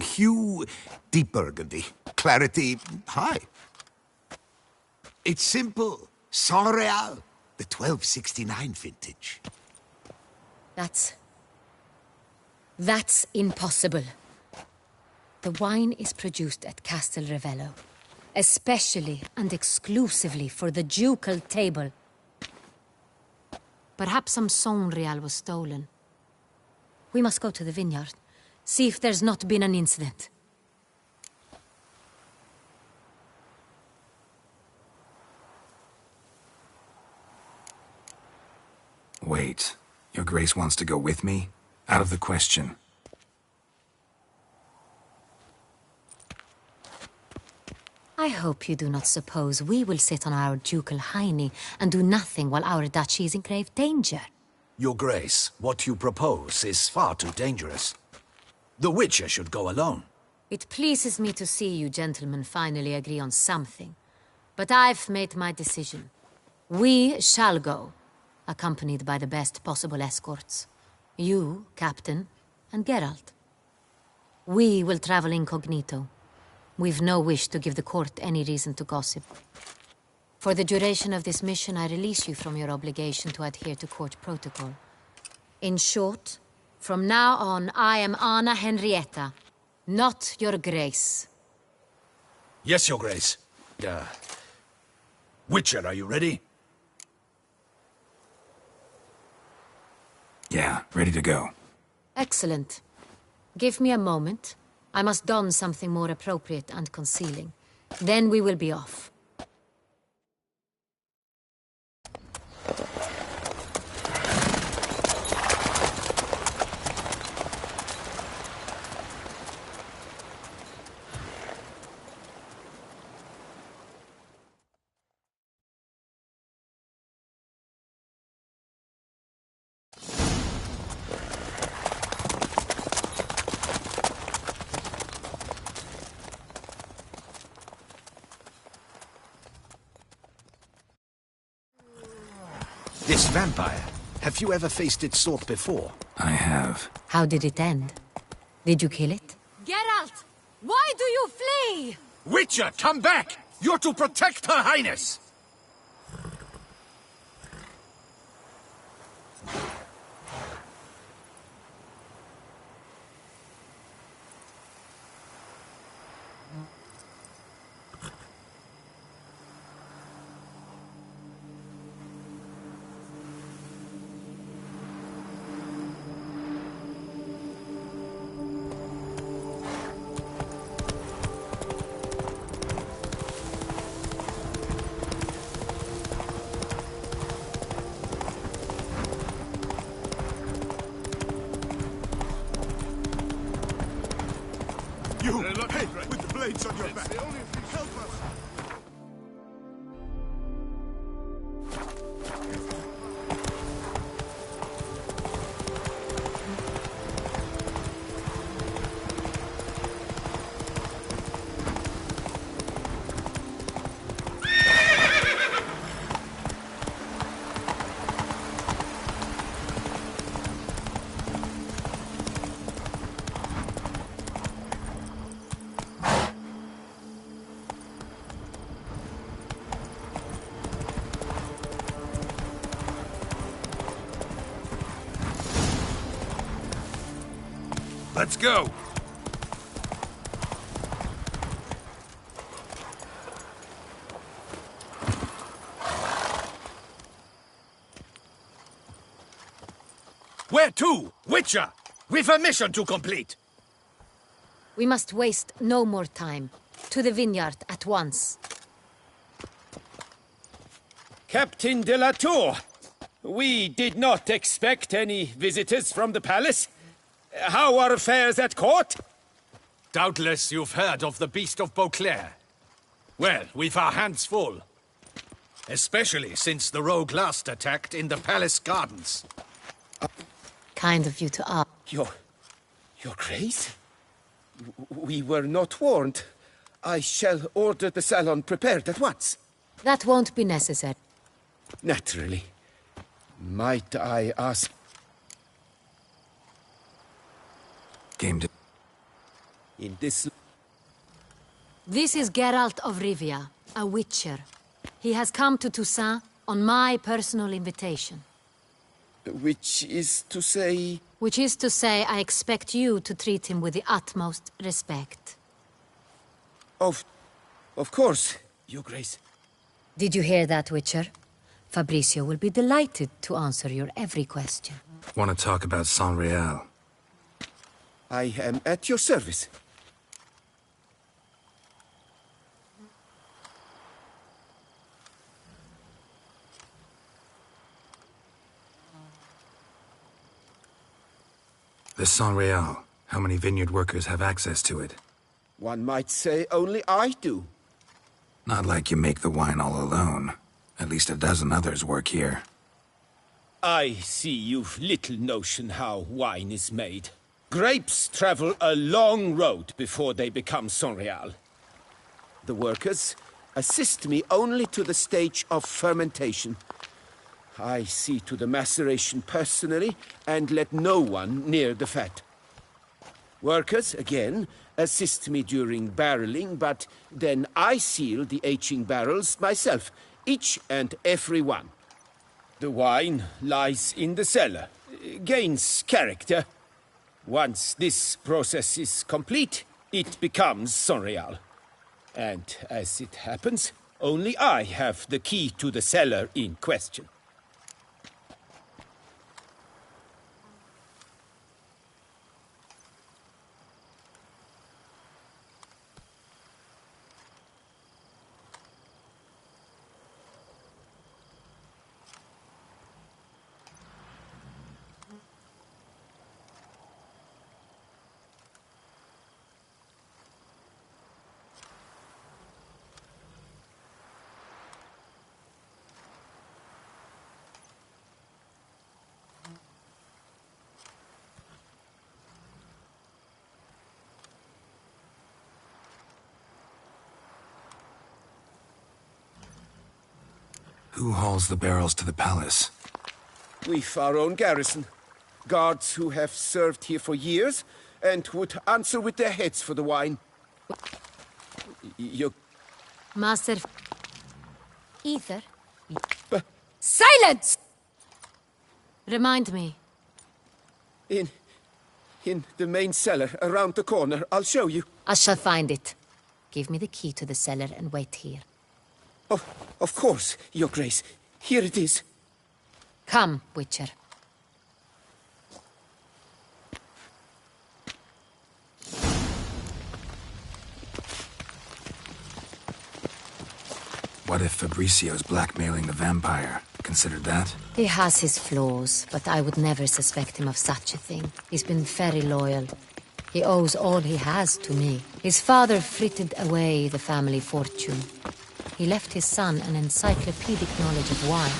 Hue, deep burgundy. Clarity, high. It's simple. Saar Real, the 1269 vintage. That's impossible. The wine is produced at Castel Ravello, especially and exclusively for the ducal table. Perhaps some Saint-Real was stolen. We must go to the vineyard, see if there's not been an incident. Wait, Your Grace wants to go with me? Out of the question. I hope you do not suppose we will sit on our ducal hiney and do nothing while our duchy is in grave danger. Your Grace, what you propose is far too dangerous. The Witcher should go alone. It pleases me to see you gentlemen finally agree on something. But I've made my decision. We shall go, accompanied by the best possible escorts. You, Captain, and Geralt. We will travel incognito. We've no wish to give the court any reason to gossip. For the duration of this mission, I release you from your obligation to adhere to court protocol. In short, from now on, I am Anna Henrietta, not Your Grace. Yes, Your Grace. Witcher, are you ready? Yeah, ready to go. Excellent. Give me a moment. I must don something more appropriate and concealing. Then we will be off. This vampire, have you ever faced its sort before? I have. How did it end? Did you kill it? Geralt! Why do you flee? Witcher, come back! You're to protect Her Highness! Let's go! Where to, Witcher? We've a mission to complete. We must waste no more time. To the vineyard at once. Captain de la Tour, we did not expect any visitors from the palace. How are affairs at court? Doubtless you've heard of the Beast of Beauclair. Well, we've our hands full. Especially since the rogue last attacked in the palace gardens. Kind of you to ask. Your Grace? We were not warned. I shall order the salon prepared at once. That won't be necessary. Naturally. Might I ask... Game to... In this... This is Geralt of Rivia, a witcher. He has come to Toussaint on my personal invitation. Which is to say... Which is to say, I expect you to treat him with the utmost respect. Of course, Your Grace. Did you hear that, Witcher? Fabricio will be delighted to answer your every question. Want to talk about Saint-Réal? I am at your service. The Saint-Réal. How many vineyard workers have access to it? One might say only I do. Not like you make the wine all alone. At least a dozen others work here. I see you've little notion how wine is made. Grapes travel a long road before they become Saint-Réal. The workers assist me only to the stage of fermentation. I see to the maceration personally and let no one near the fat. Workers, again, assist me during barreling, but then I seal the aging barrels myself, each and every one. The wine lies in the cellar, gains character. Once this process is complete, it becomes Saint-Réal. And as it happens, only I have the key to the cellar in question. Who hauls the barrels to the palace? We've our own garrison. Guards who have served here for years and would answer with their heads for the wine. You... Master... Ether? Silence! Remind me. In the main cellar, around the corner. I'll show you. I shall find it. Give me the key to the cellar and wait here. Oh, of course, Your Grace. Here it is. Come, Witcher. What if Fabricio's blackmailing the vampire? Considered that? He has his flaws, but I would never suspect him of such a thing. He's been very loyal. He owes all he has to me. His father frittered away the family fortune. He left his son an encyclopedic knowledge of wine.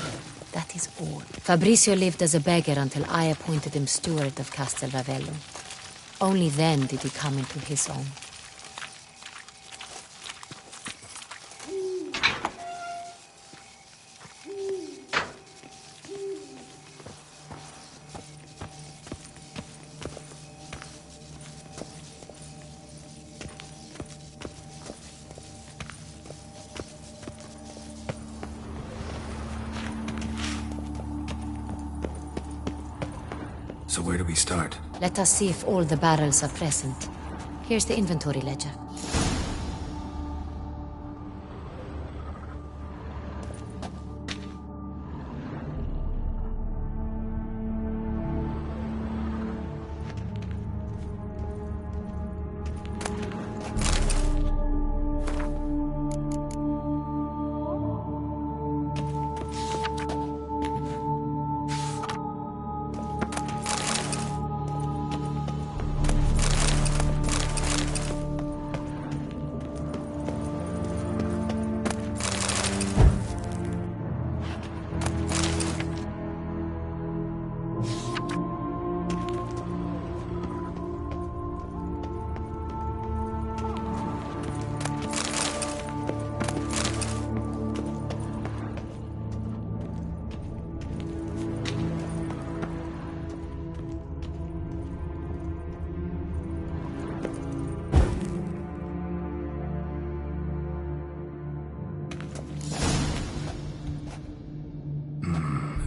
That is all. Fabricio lived as a beggar until I appointed him steward of Castel Ravello. Only then did he come into his own. So where do we start? Let us see if all the barrels are present. Here's the inventory ledger.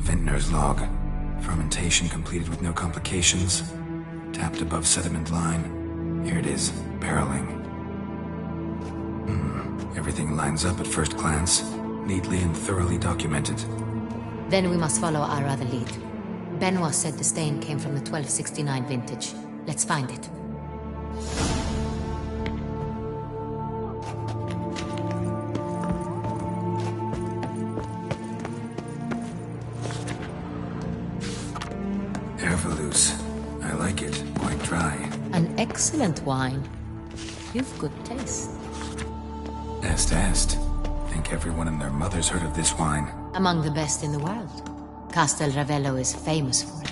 Vintner's log. Fermentation completed with no complications. Tapped above sediment line. Here it is, barreling. Everything lines up at first glance. Neatly and thoroughly documented. Then we must follow our other lead. Benoit said the stain came from the 1269 vintage. Let's find it. Ervelous. I like it. Quite dry. An excellent wine. You've good taste. Est. Think everyone and their mother's heard of this wine. Among the best in the world. Castel Ravello is famous for it.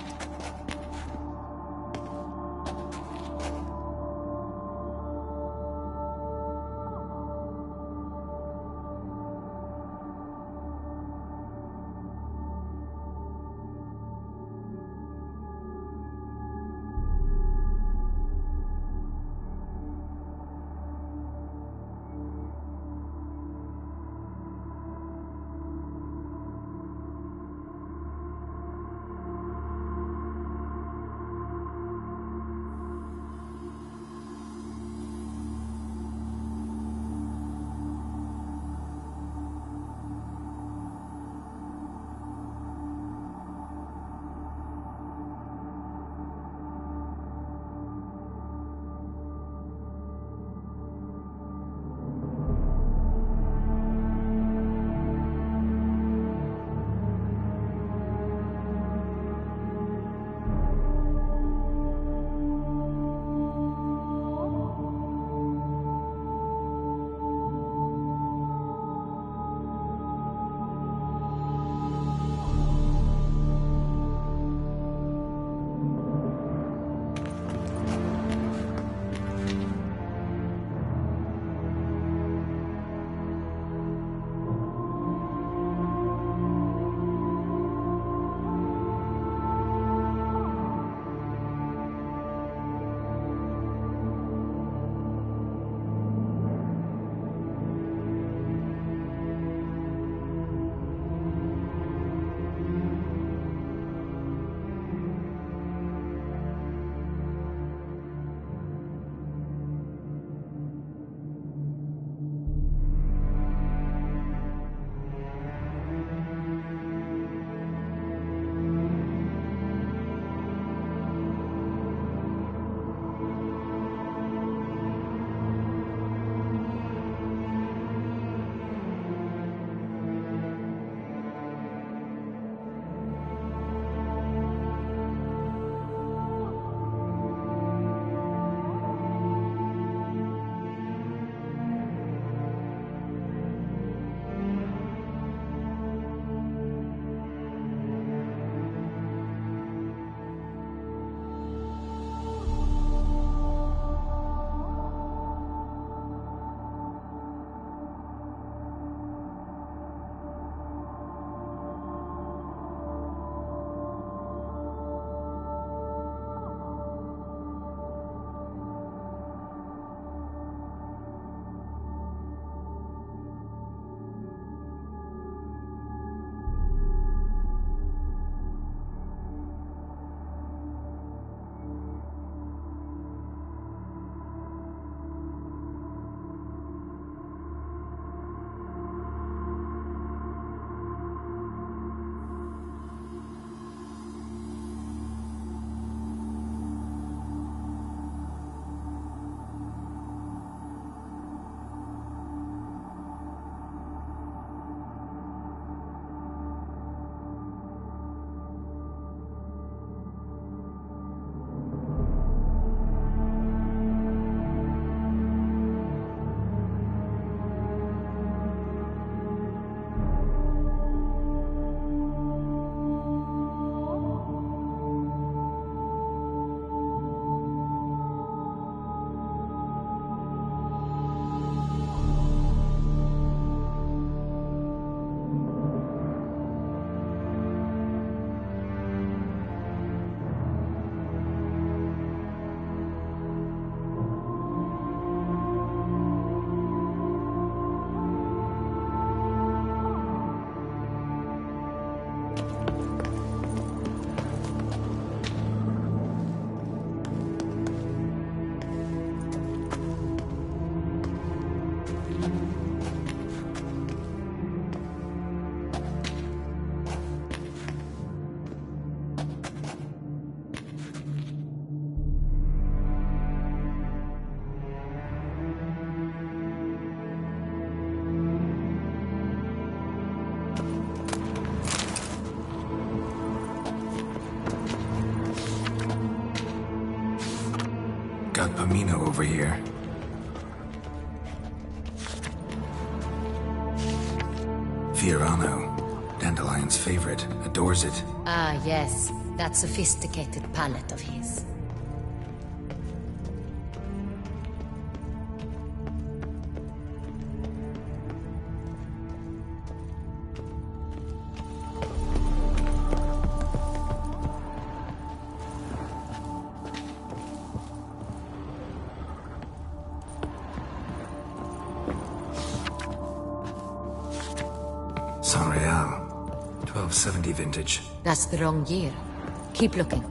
got Pamino over here. Fiorano, Dandelion's favorite, adores it. Ah, yes. That sophisticated palate of his. Sanreal, 1270 vintage. That's the wrong year. Keep looking.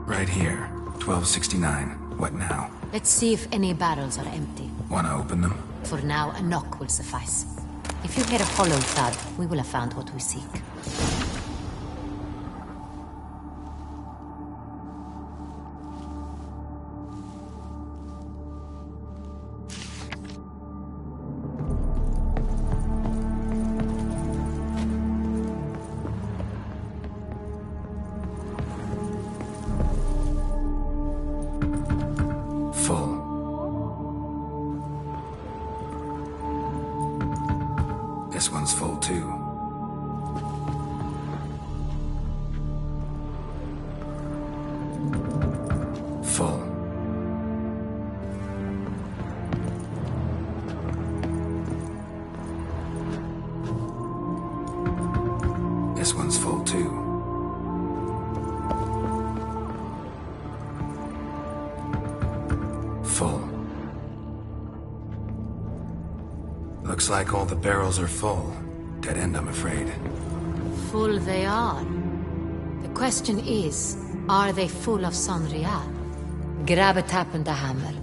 Right here, 1269. What now? Let's see if any barrels are empty. Wanna open them? For now, a knock will suffice. If you hear a hollow thud, we will have found what we seek. Full. This one's full too. Full. This one's full too. Full. Looks like all the barrels are full. Dead end, I'm afraid. Full they are. The question is, are they full of Sanreal? Grab a tap and a hammer.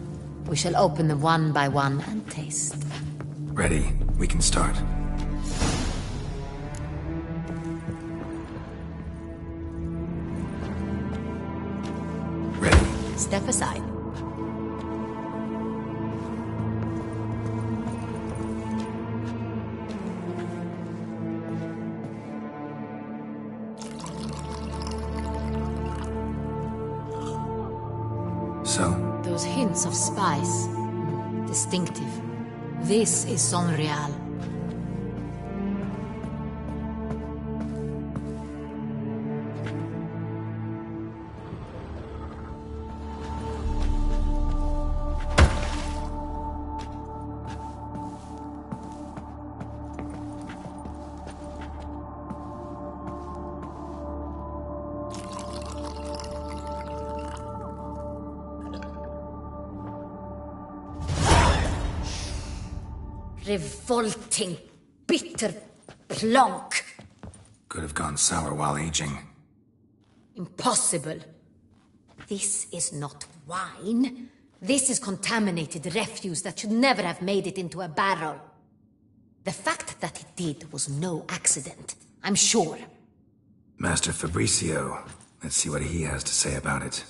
We shall open them one by one and taste. Ready. We can start. Ready. Step aside. So? Those hints of spice. Distinctive. This is Sanreal. Revolting, bitter plonk. Could have gone sour while aging. Impossible. This is not wine. This is contaminated refuse that should never have made it into a barrel. The fact that it did was no accident, I'm sure. Master Fabricio. Let's see what he has to say about it.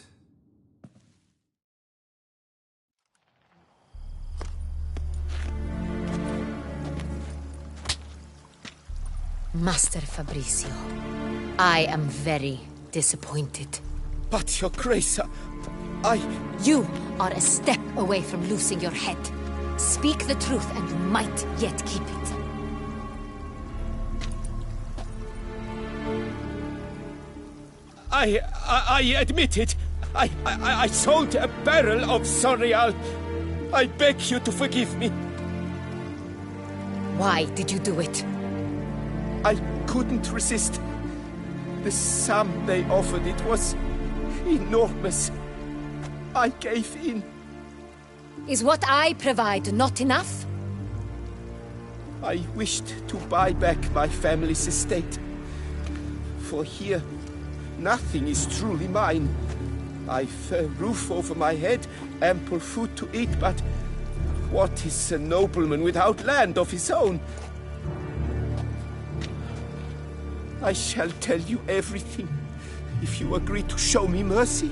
Master Fabricio, I am very disappointed. But, Your Grace, You are a step away from losing your head. Speak the truth and you might yet keep it. I admit it. I sold a barrel of Sanreal. I beg you to forgive me. Why did you do it? I couldn't resist. The sum they offered, it was enormous. I gave in. Is what I provide not enough? I wished to buy back my family's estate. For here, nothing is truly mine. I've a roof over my head, ample food to eat, but what is a nobleman without land of his own? I shall tell you everything. if you agree to show me mercy.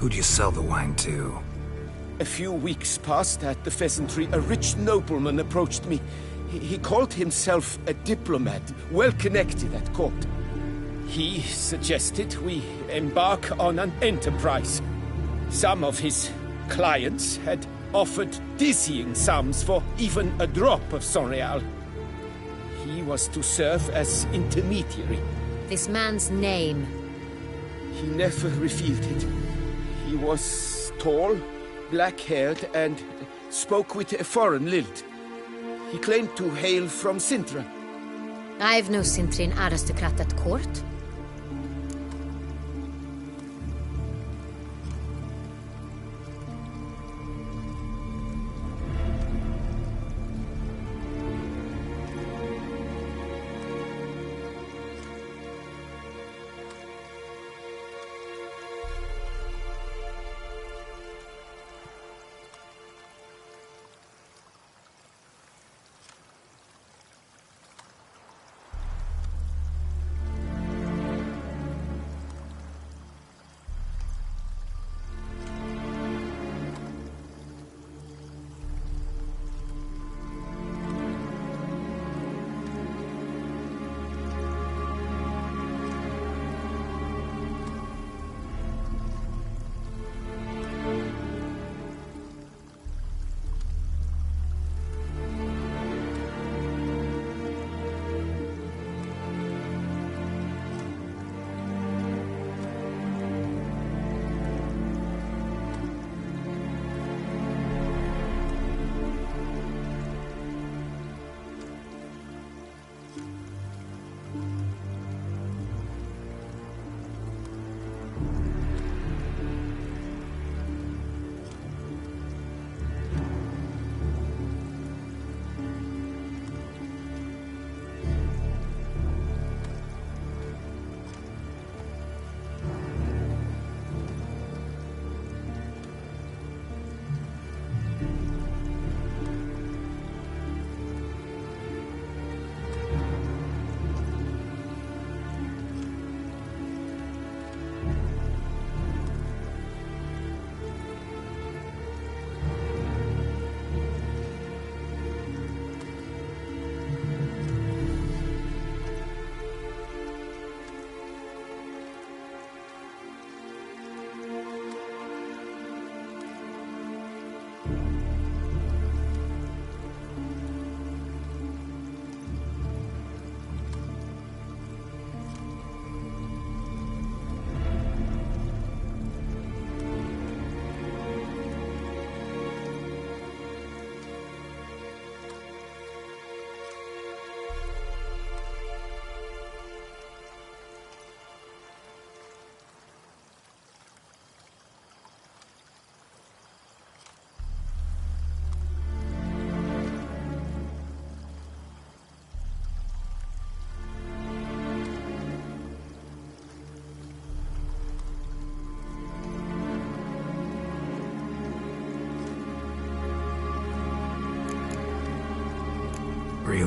Who'd you sell the wine to? A few weeks past at the Pheasantry, a rich nobleman approached me. He called himself a diplomat, well connected at court. He suggested we embark on an enterprise. Some of his clients had offered dizzying sums for even a drop of Sonreal. He was to serve as intermediary. This man's name? He never revealed it. He was tall, black-haired, and spoke with a foreign lilt. He claimed to hail from Sintra. I've no Sintrin aristocrat at court.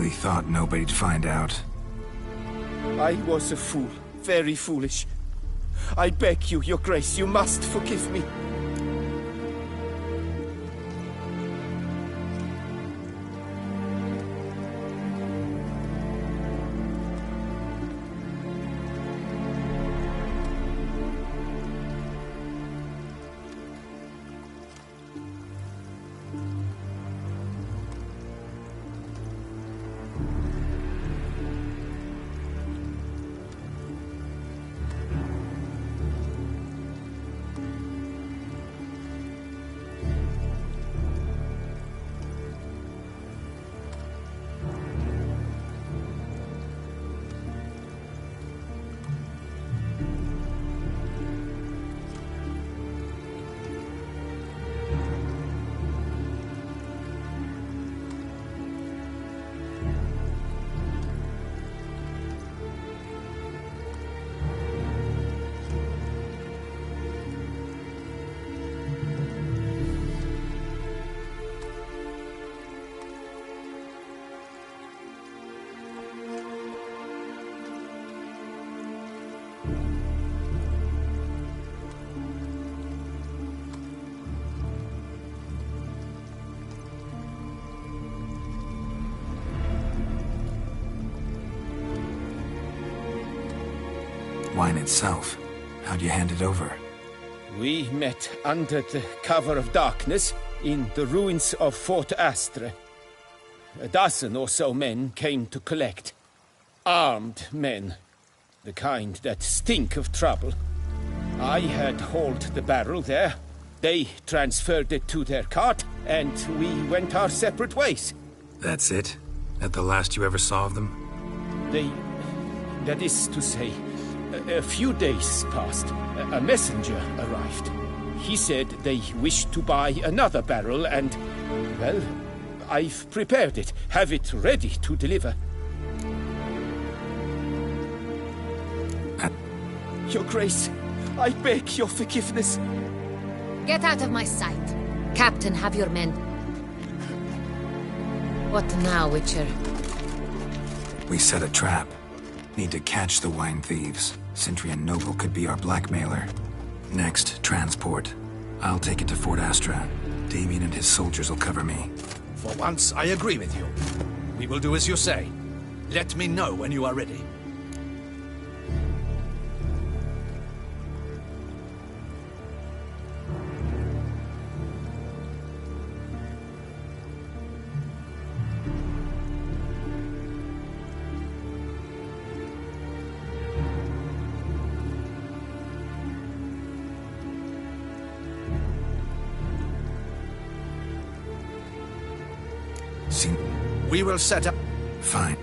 really thought nobody'd find out. I was a fool. Very foolish. I beg you, Your Grace, you must forgive me. Wine itself, how'd you hand it over? We met under the cover of darkness in the ruins of Fort Astre. A dozen or so men came to collect. Armed men. The kind that stink of trouble. I had hauled the barrel there. They transferred it to their cart, and we went our separate ways. That's it? That the last you ever saw of them? That is to say, a few days passed. A messenger arrived. He said they wished to buy another barrel and, well, I've prepared it. Have it ready to deliver. Your Grace, I beg your forgiveness. Get out of my sight. Captain, have your men. What now, Witcher? We set a trap. Need to catch the wine thieves. Sintry and Noble could be our blackmailer. Next, transport. I'll take it to Fort Astra. Damien and his soldiers will cover me. For once, I agree with you. We will do as you say. Let me know when you are ready. We will set up... Fine.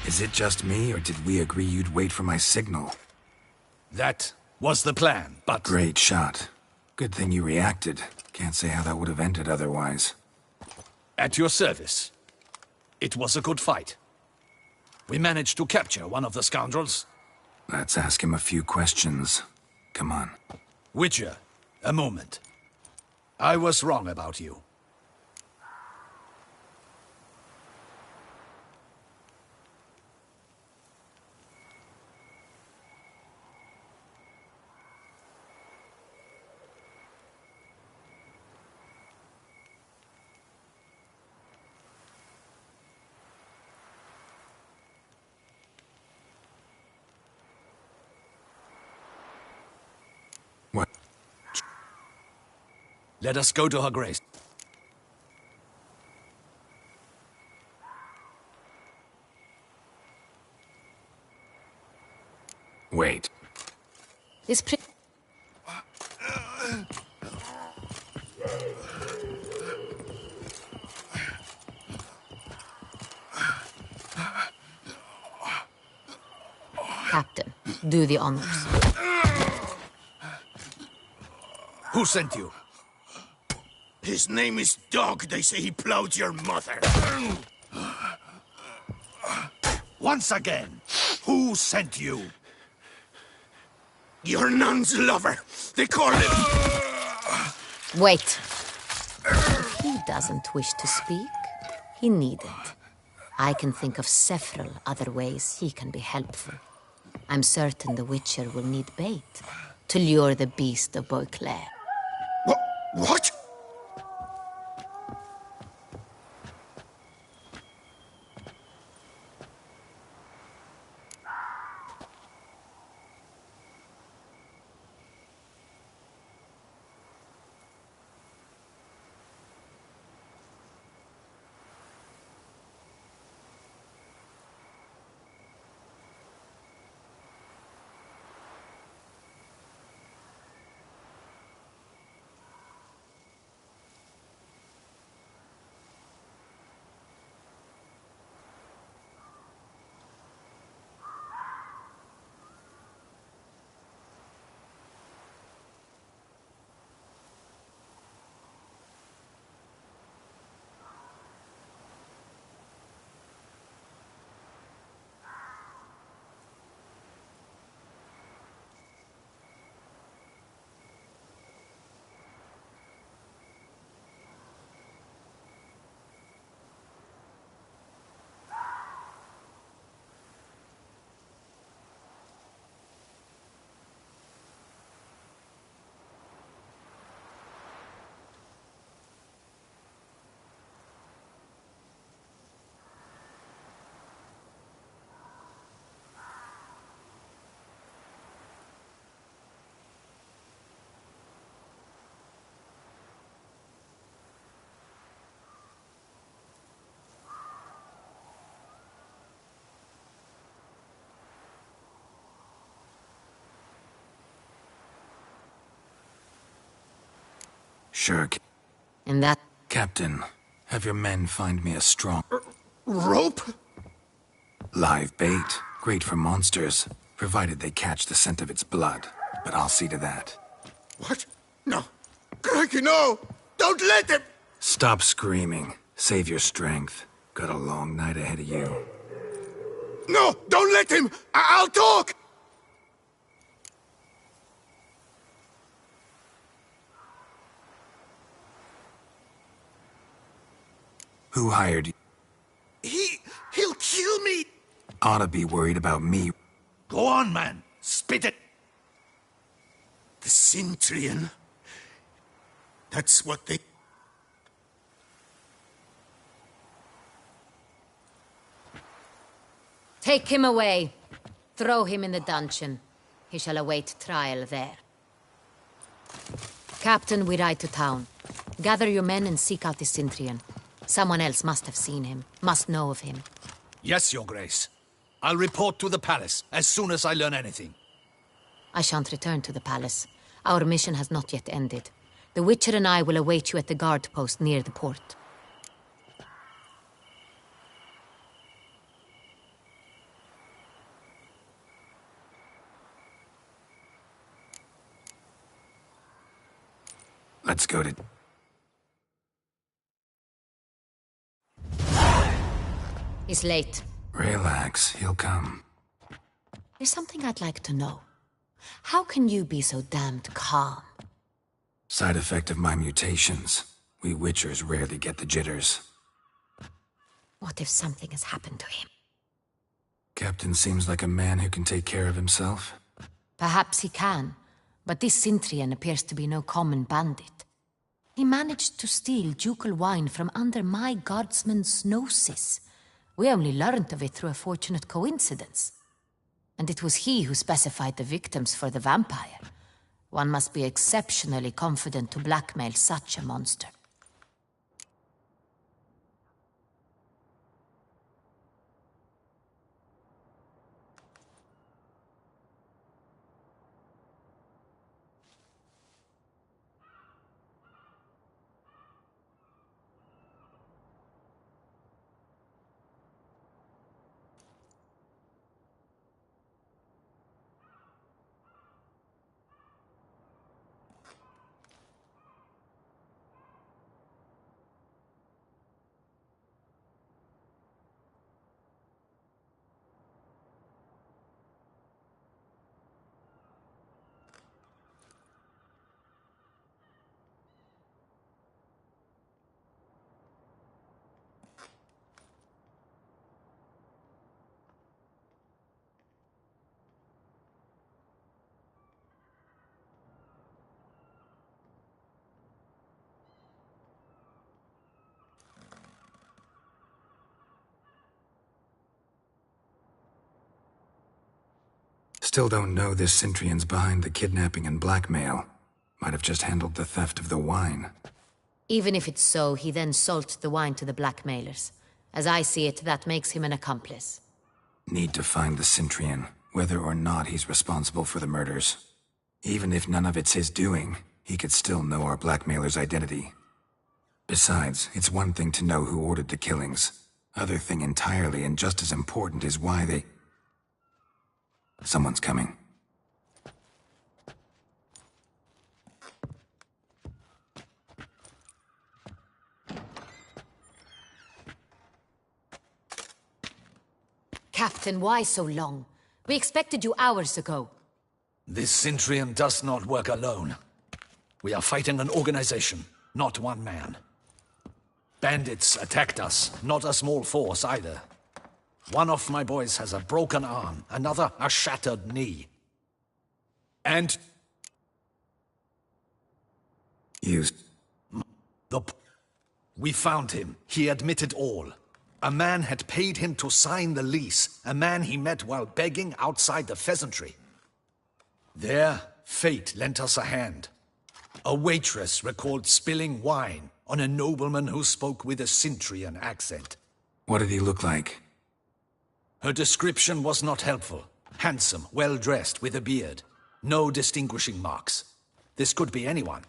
Is it just me, or did we agree you'd wait for my signal? That was the plan, but... Great shot. Good thing you reacted. Can't say how that would have ended otherwise. At your service. It was a good fight. We managed to capture one of the scoundrels. Let's ask him a few questions. Come on. Witcher, a moment. I was wrong about you. What? Let us go to her grace. Wait. This Captain, do the honors. Who sent you? His name is Dog. They say he plowed your mother. Once again, who sent you? Your nun's lover. They call him... Wait. If he doesn't wish to speak, he needn't. I can think of several other ways he can be helpful. I'm certain the Witcher will need bait to lure the beast of Beauclair. What? Sure. And that... Captain, have your men find me a strong... Rope? Live bait. Great for monsters, provided they catch the scent of its blood. But I'll see to that. What? No. Crikey, no! Don't let him! Stop screaming. Save your strength. Got a long night ahead of you. No! Don't let him! I'll talk! Who hired you? He'll kill me! Ought to be worried about me. Go on, man. Spit it. The Cintrian. That's what they... Take him away. Throw him in the dungeon. He shall await trial there. Captain, we ride to town. Gather your men and seek out the Cintrian. Someone else must have seen him, must know of him. Yes, Your Grace. I'll report to the palace as soon as I learn anything. I shan't return to the palace. Our mission has not yet ended. The Witcher and I will await you at the guard post near the port. Let's go to... He's late. Relax, he'll come. There's something I'd like to know. How can you be so damned calm? Side effect of my mutations. We Witchers rarely get the jitters. What if something has happened to him? Captain seems like a man who can take care of himself. Perhaps he can, but this Sintrian appears to be no common bandit. He managed to steal ducal wine from under my guardsman's noses. We only learned of it through a fortunate coincidence. And it was he who specified the victims for the vampire. One must be exceptionally confident to blackmail such a monster. Still don't know this Sintrian's behind the kidnapping and blackmail. Might have just handled the theft of the wine. Even if it's so, he then sold the wine to the blackmailers. As I see it, that makes him an accomplice. Need to find the Sintrian, whether or not he's responsible for the murders. Even if none of it's his doing, he could still know our blackmailer's identity. Besides, it's one thing to know who ordered the killings. Other thing entirely, and just as important, is why they... Someone's coming. Captain, why so long? We expected you hours ago. This Sintrian does not work alone. We are fighting an organization, not one man. Bandits attacked us, not a small force either. One of my boys has a broken arm, another a shattered knee. And... We found him. He admitted all. A man had paid him to sign the lease, a man he met while begging outside the pheasantry. There, fate lent us a hand. A waitress recalled spilling wine on a nobleman who spoke with a Sintrian accent. What did he look like? Her description was not helpful. Handsome, well-dressed, with a beard. No distinguishing marks. This could be anyone.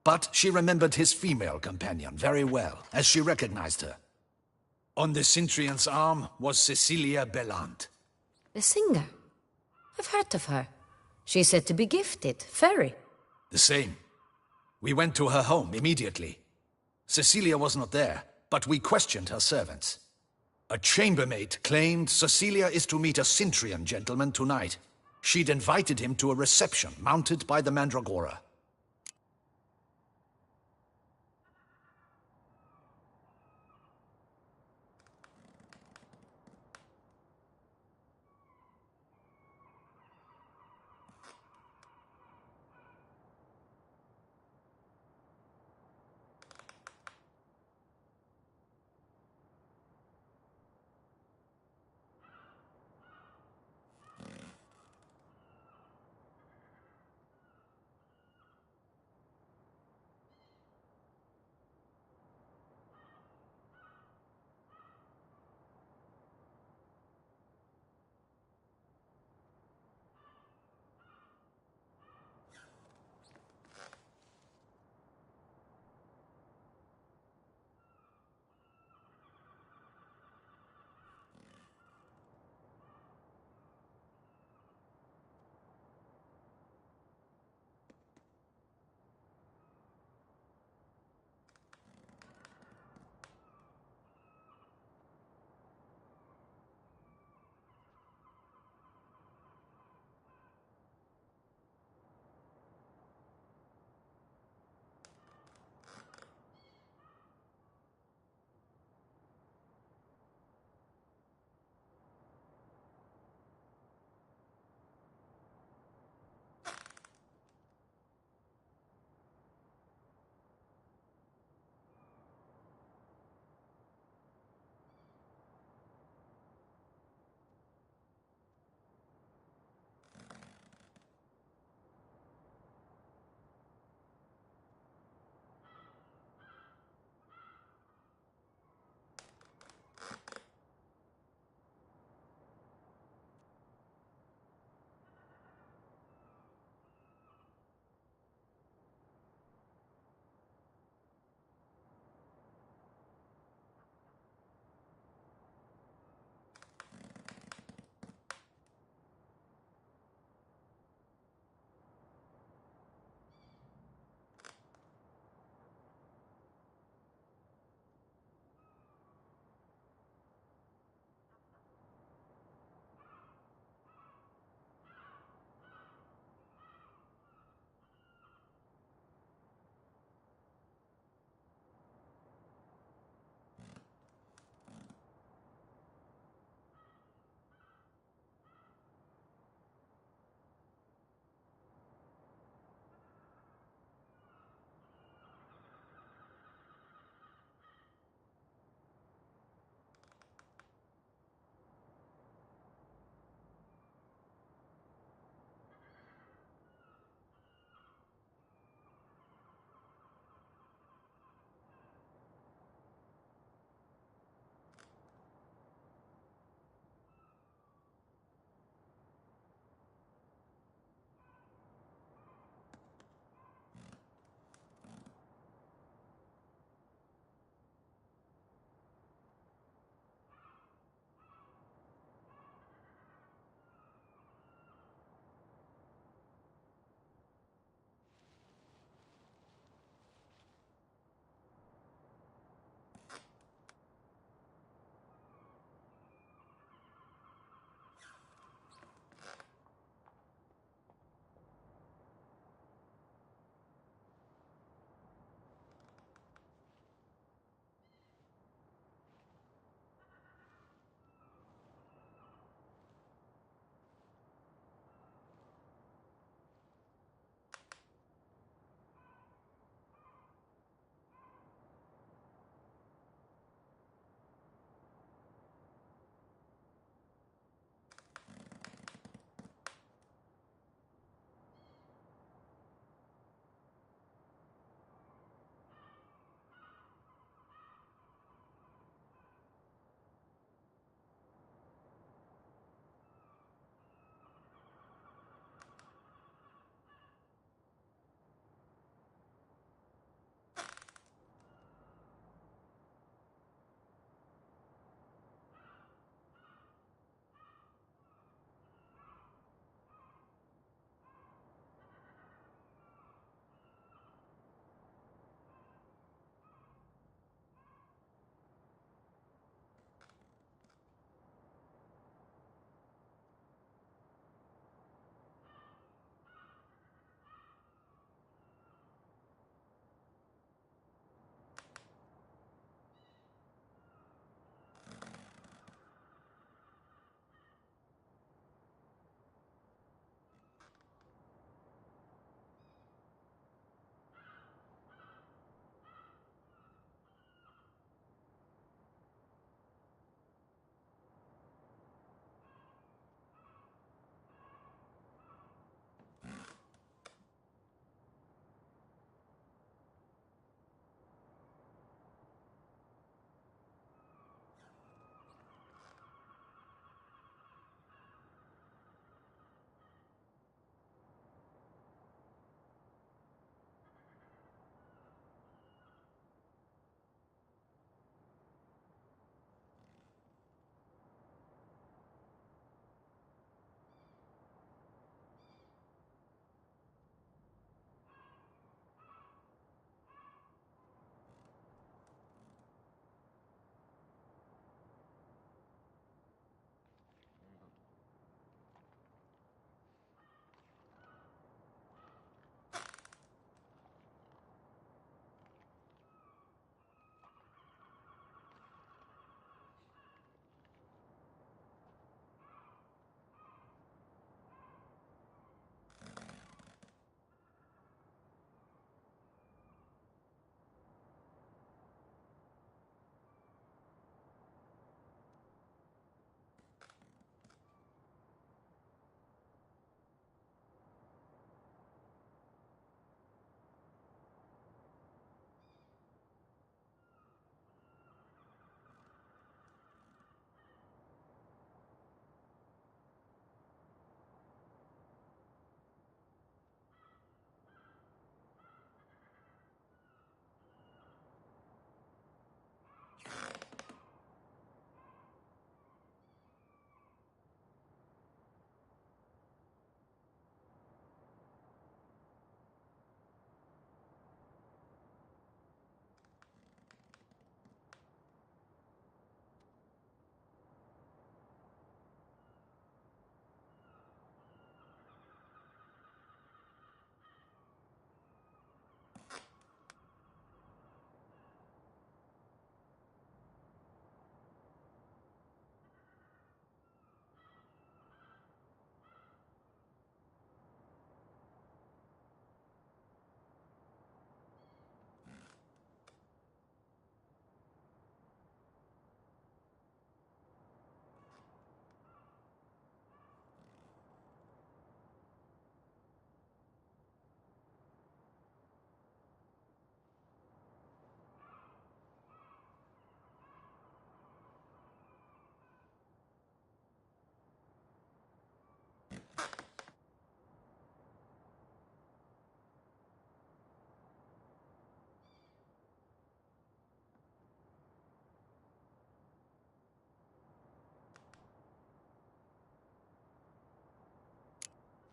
But she remembered his female companion very well, as she recognized her. On the Sintrian's arm was Cecilia Bellant. The singer? I've heard of her. She's said to be gifted, fairy. The same. We went to her home immediately. Cecilia was not there, but we questioned her servants. A chambermaid claimed Cecilia is to meet a Sintrian gentleman tonight. She'd invited him to a reception mounted by the Mandragora.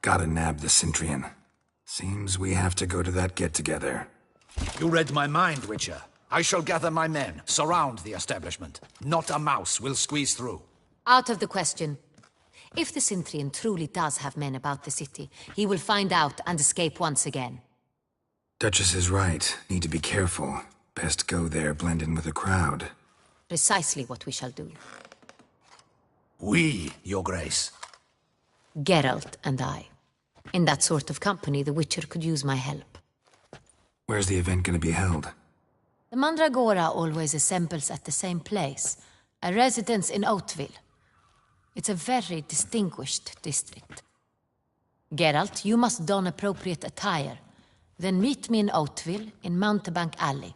Gotta nab the Centurion. Seems we have to go to that get-together. You read my mind, Witcher. I shall gather my men, surround the establishment. Not a mouse will squeeze through. Out of the question. If the Centurion truly does have men about the city, he will find out and escape once again. Duchess is right. Need to be careful. Best go there, blend in with the crowd. Precisely what we shall do. We, Your Grace. Geralt and I. In that sort of company, the Witcher could use my help. Where's the event gonna be held? The Mandragora always assembles at the same place, a residence in Oatville. It's a very distinguished district. Geralt, you must don appropriate attire. Then meet me in Oatville, in Mountebank Alley.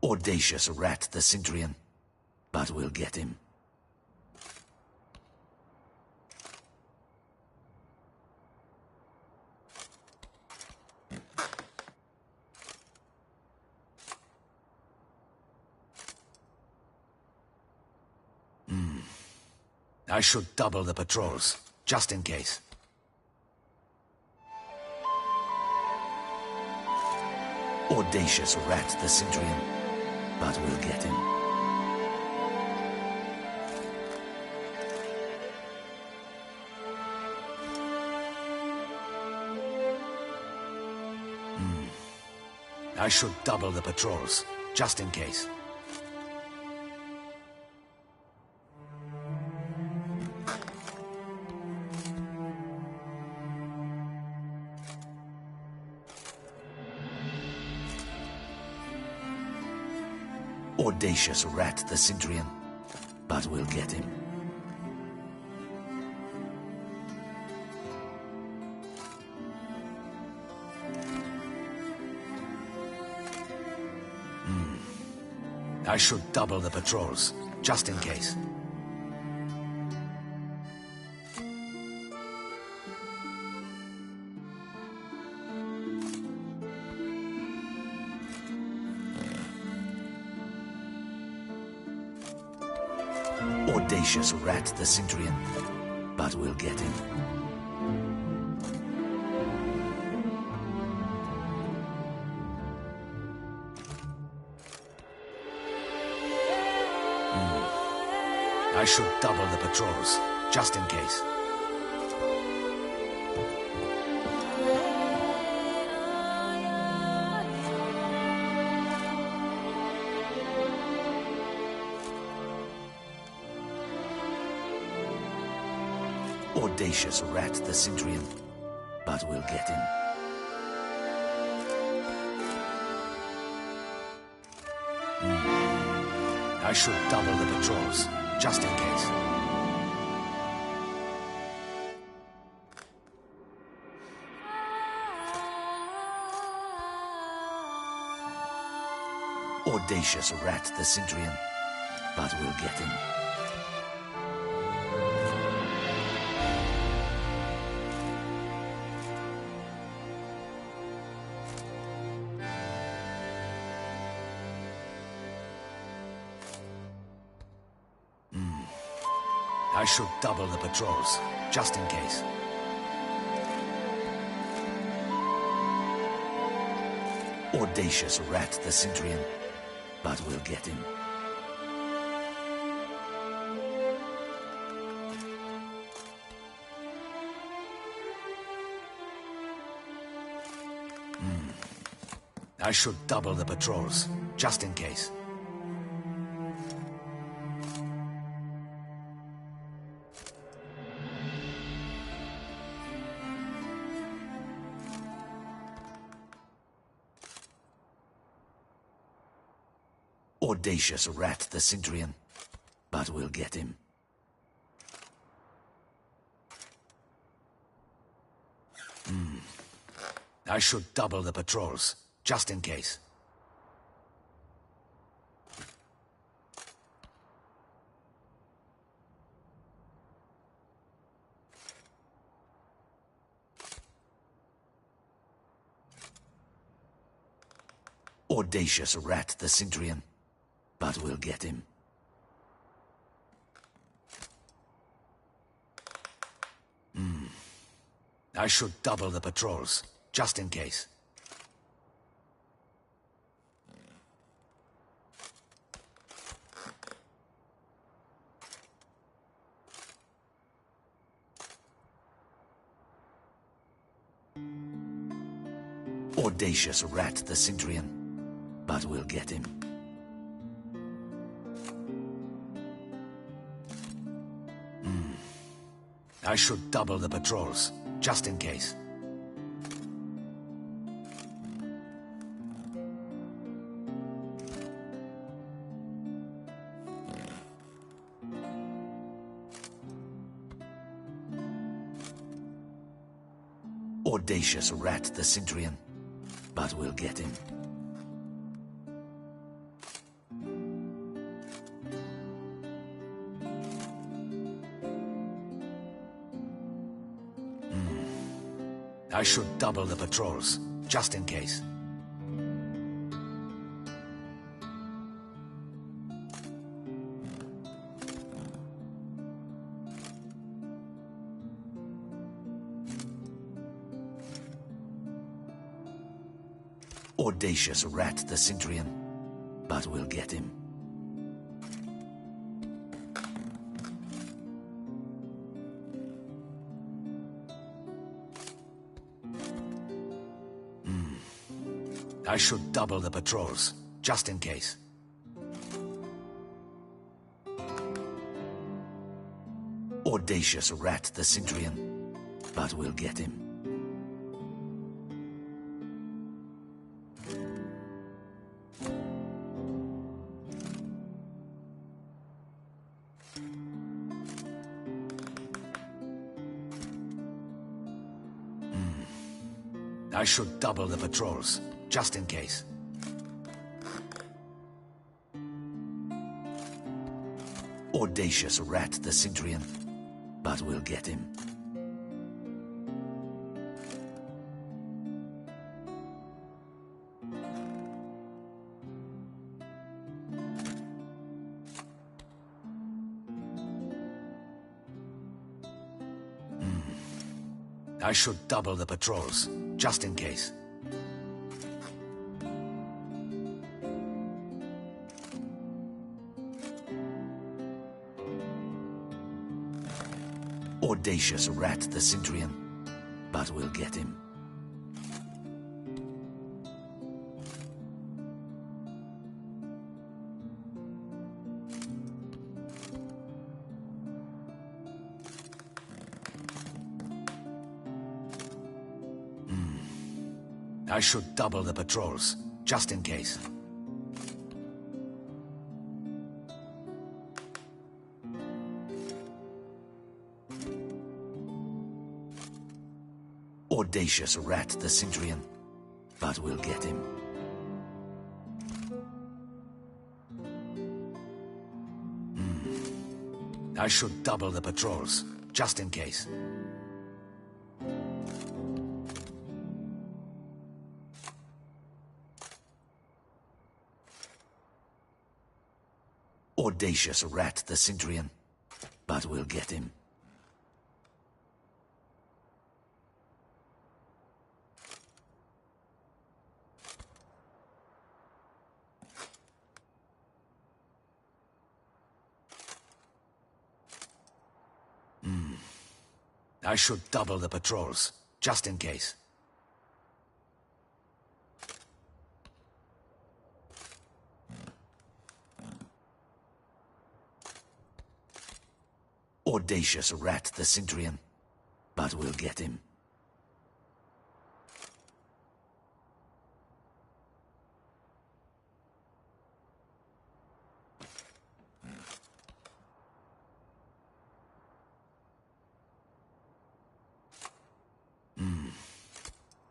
Audacious rat, the Centurion. But we'll get him. I should double the patrols, just in case. Audacious rat, the Centurion. But we'll get him. I should double the patrols, just in case. Audacious rat, the Centurion. But we'll get him. I should double the patrols, just in case. Audacious rat, the Centurion. But we'll get him. I should double the patrols, just in case. Audacious rat, the Centurion. But we'll get him. I should double the patrols, just in case. Audacious rat, the Centurion. But we'll get him. I should double the patrols, just in case. Audacious rat, the Centurion. But we'll get him. I should double the patrols, just in case. Audacious rat, the Cintrian. But we'll get him. I should double the patrols, just in case. Audacious rat, the Cintrian. But we'll get him. I should double the patrols, just in case. Audacious rat, the Cintrian. But we'll get him. I should double the patrols, just in case. Audacious rat, the Cintrian. But we'll get him. I should double the patrols, just in case. Audacious rat, the Cintrian. But we'll get him. I should double the patrols, just in case. Audacious rat, the Cintrian. But we'll get him. I should double the patrols, just in case. Audacious rat, the Cintrian. But we'll get him. I should double the patrols, just in case. Audacious rat, the Cintrian. But we'll get him. I should double the patrols, just in case. Audacious rat, the Cintrian. But we'll get him. I should double the patrols, just in case. Audacious rat, the Cintrian. But we'll get him. I should double the patrols, just in case. Audacious rat, the Cintrian. But we'll get him.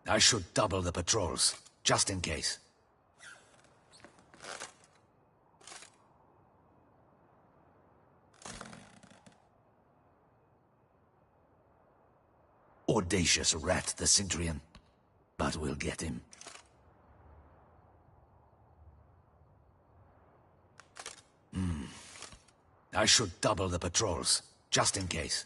I should double the patrols, just in case. Audacious rat, the Centurion. But we'll get him. I should double the patrols, just in case.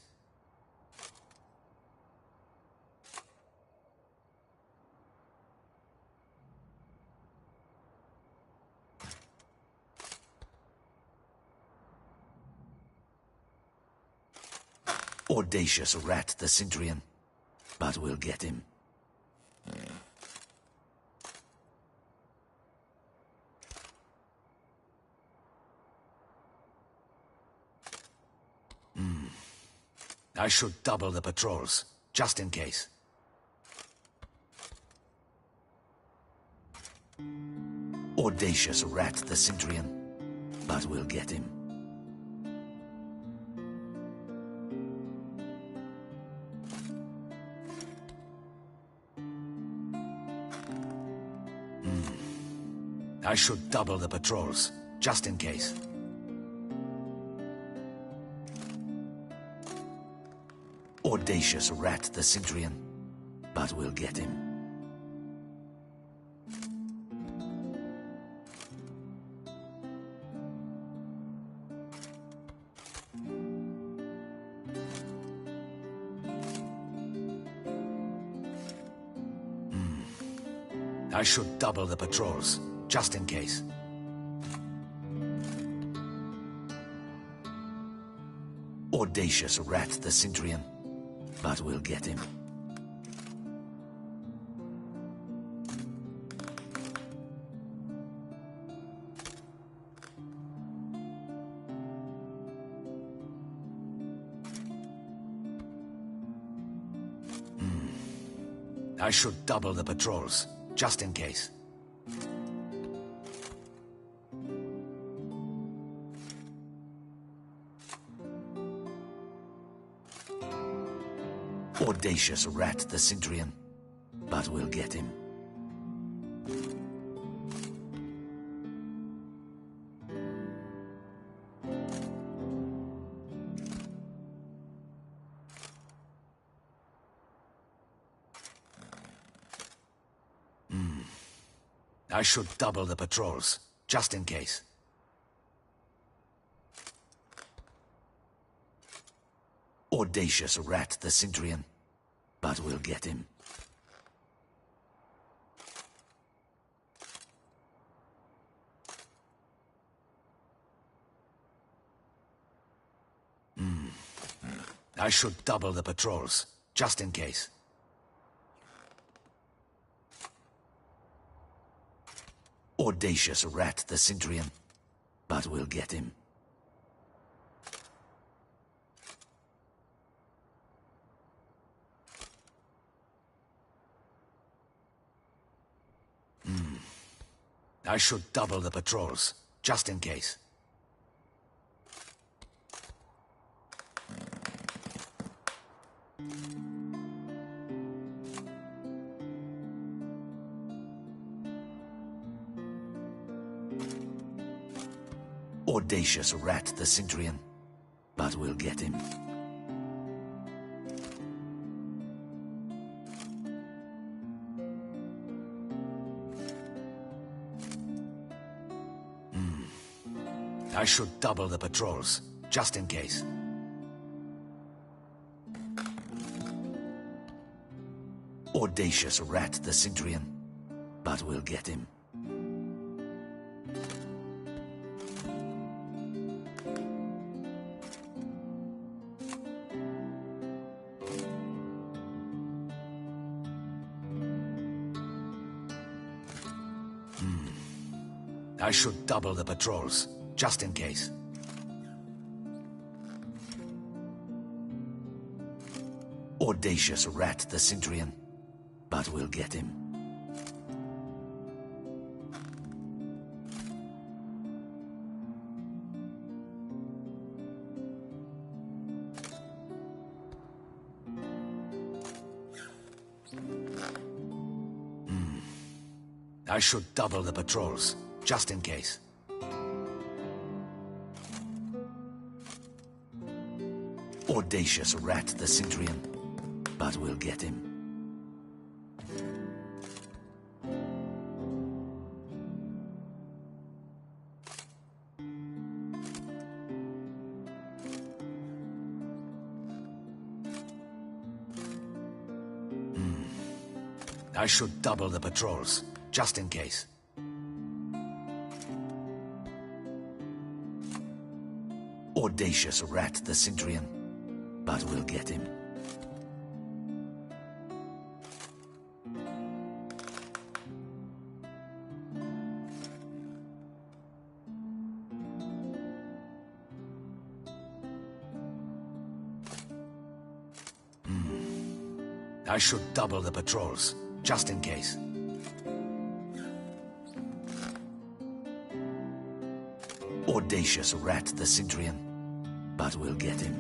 Audacious rat, the Centurion. But we'll get him. I should double the patrols, just in case. Audacious rat, the Centurion. But we'll get him. I should double the patrols, just in case. Audacious rat, the Centurion. But we'll get him. I should double the patrols, just in case. Audacious rat, the Centurion. But we'll get him. I should double the patrols, just in case. Audacious rat, the Centurion. But we'll get him. I should double the patrols, just in case. Audacious rat, the Centurion. But we'll get him. I should double the patrols, just in case. Audacious rat, the Centurion. But we'll get him. I should double the patrols, just in case. Audacious rat, the Centurion. But we'll get him. I should double the patrols, just in case. Audacious rat, the Centurion. But we'll get him. I should double the patrols, just in case. Audacious rat, the Centurion. But we'll get him. I should double the patrols, just in case. Audacious rat, the Cintrian. But we'll get him. I should double the patrols, just in case. Audacious rat, the Cintrian. But we'll get him. I should double the patrols, just in case. Audacious rat, the Cintrian. But we'll get him.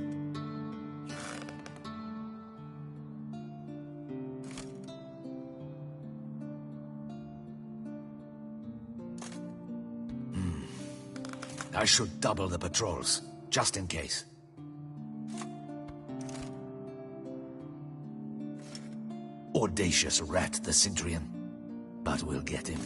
I should double the patrols, just in case. Audacious rat, the Cintrian. But we'll get him.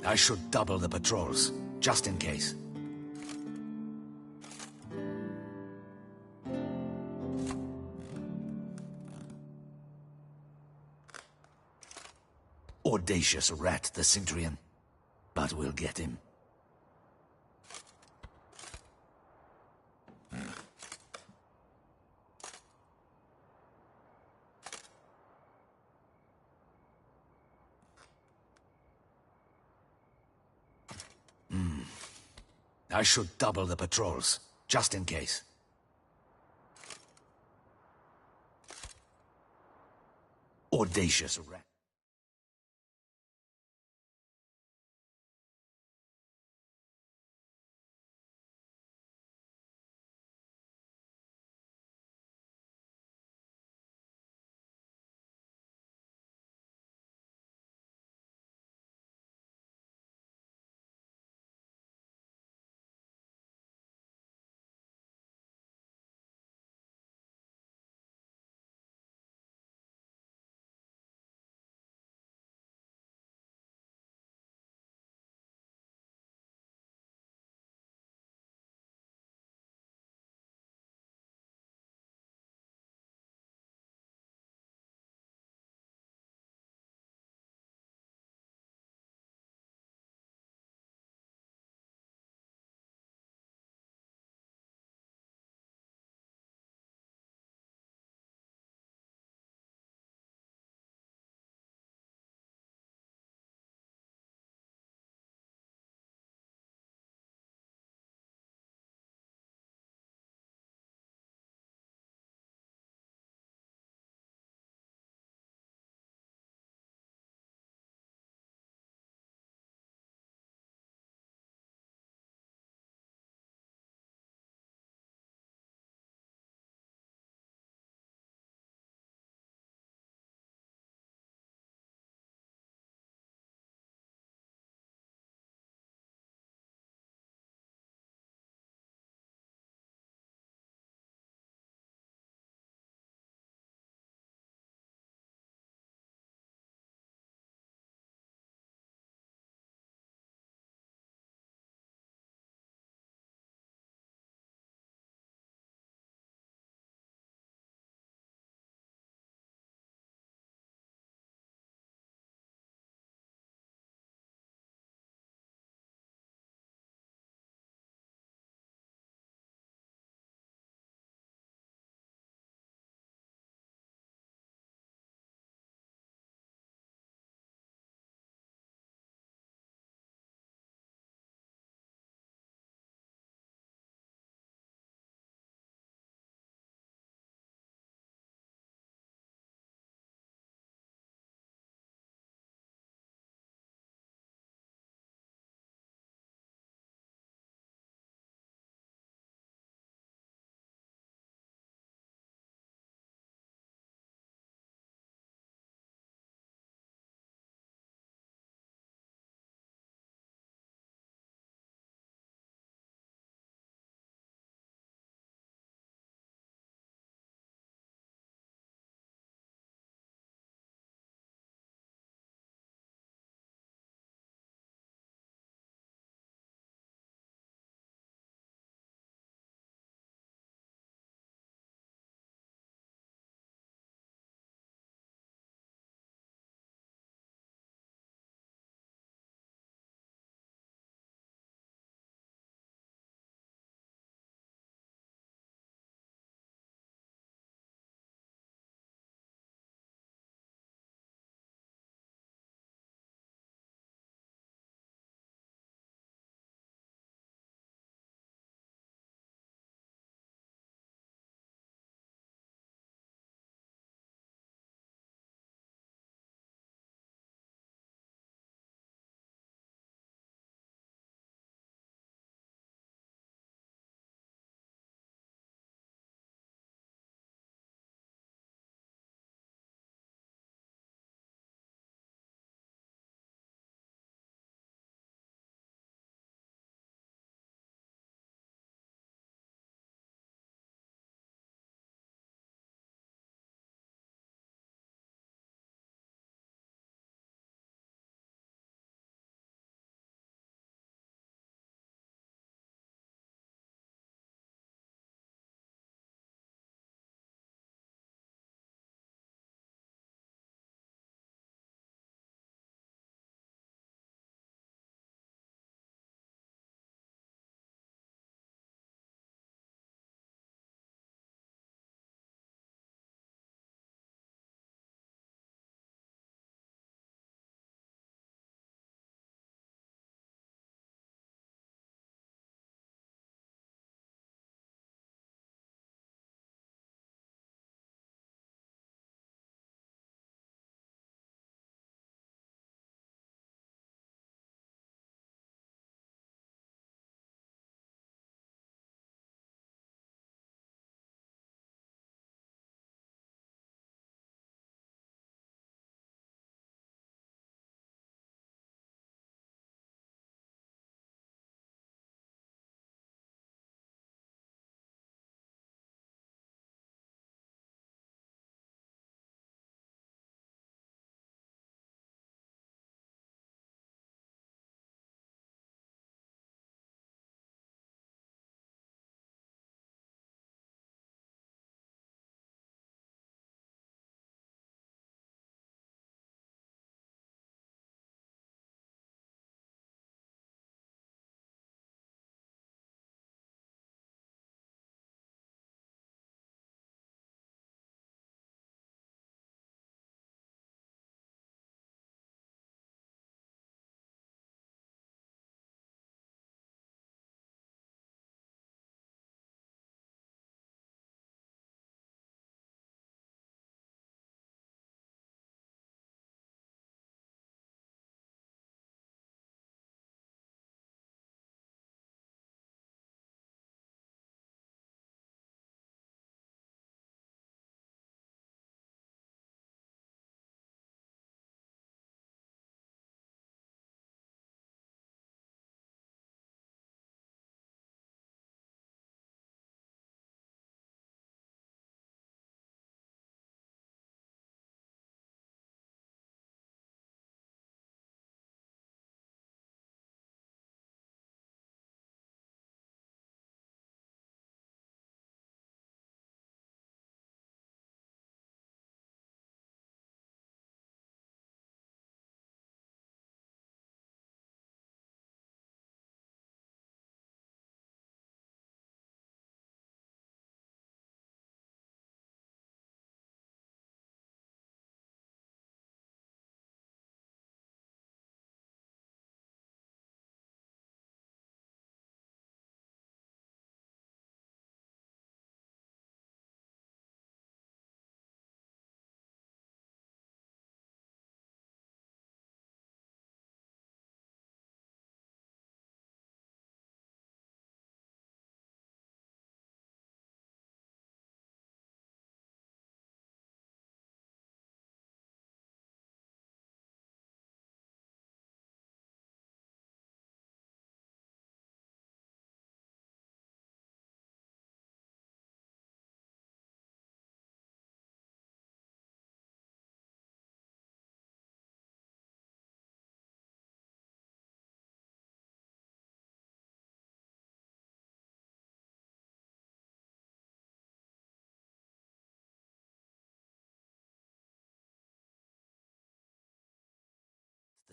I should double the patrols, just in case. Audacious rat, the Cintrian. But we'll get him. I should double the patrols, just in case. Audacious rat.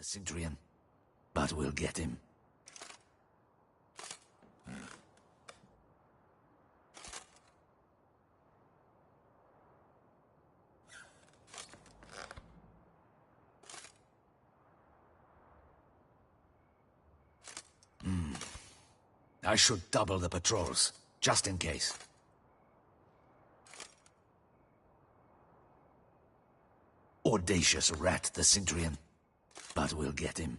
the Centurion, but we'll get him. I should double the patrols, just in case. Audacious rat, the Centurion, but we'll get him.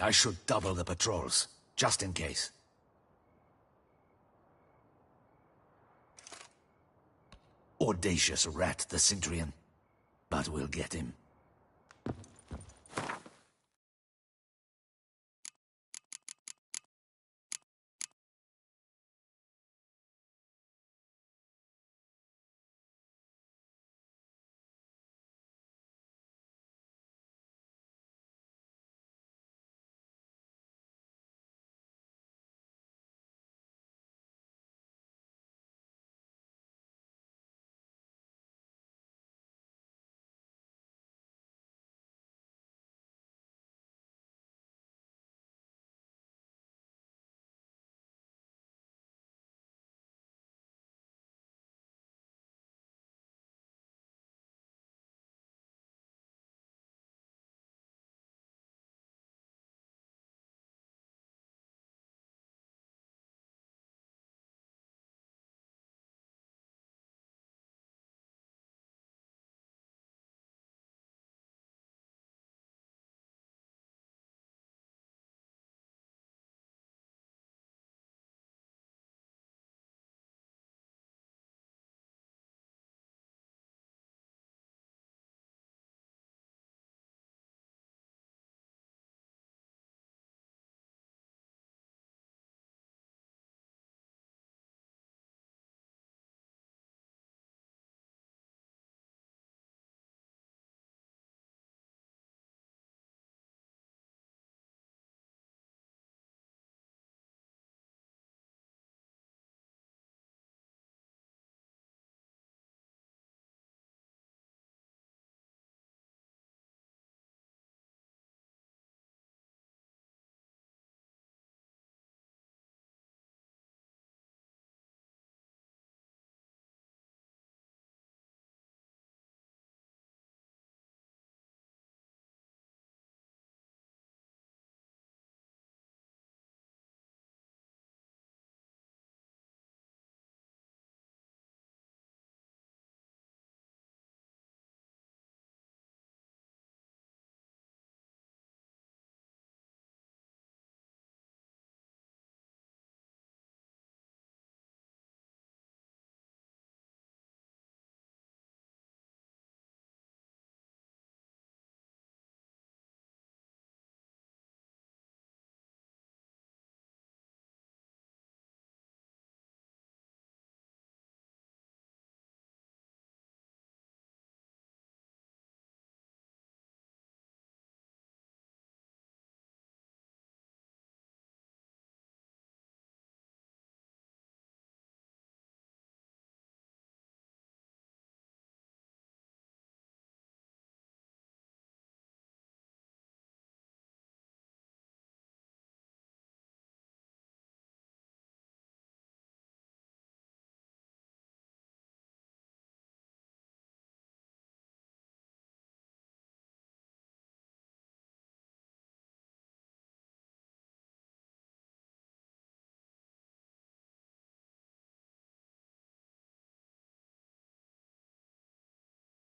I should double the patrols, just in case. Audacious rat, the Centurion, but we'll get him.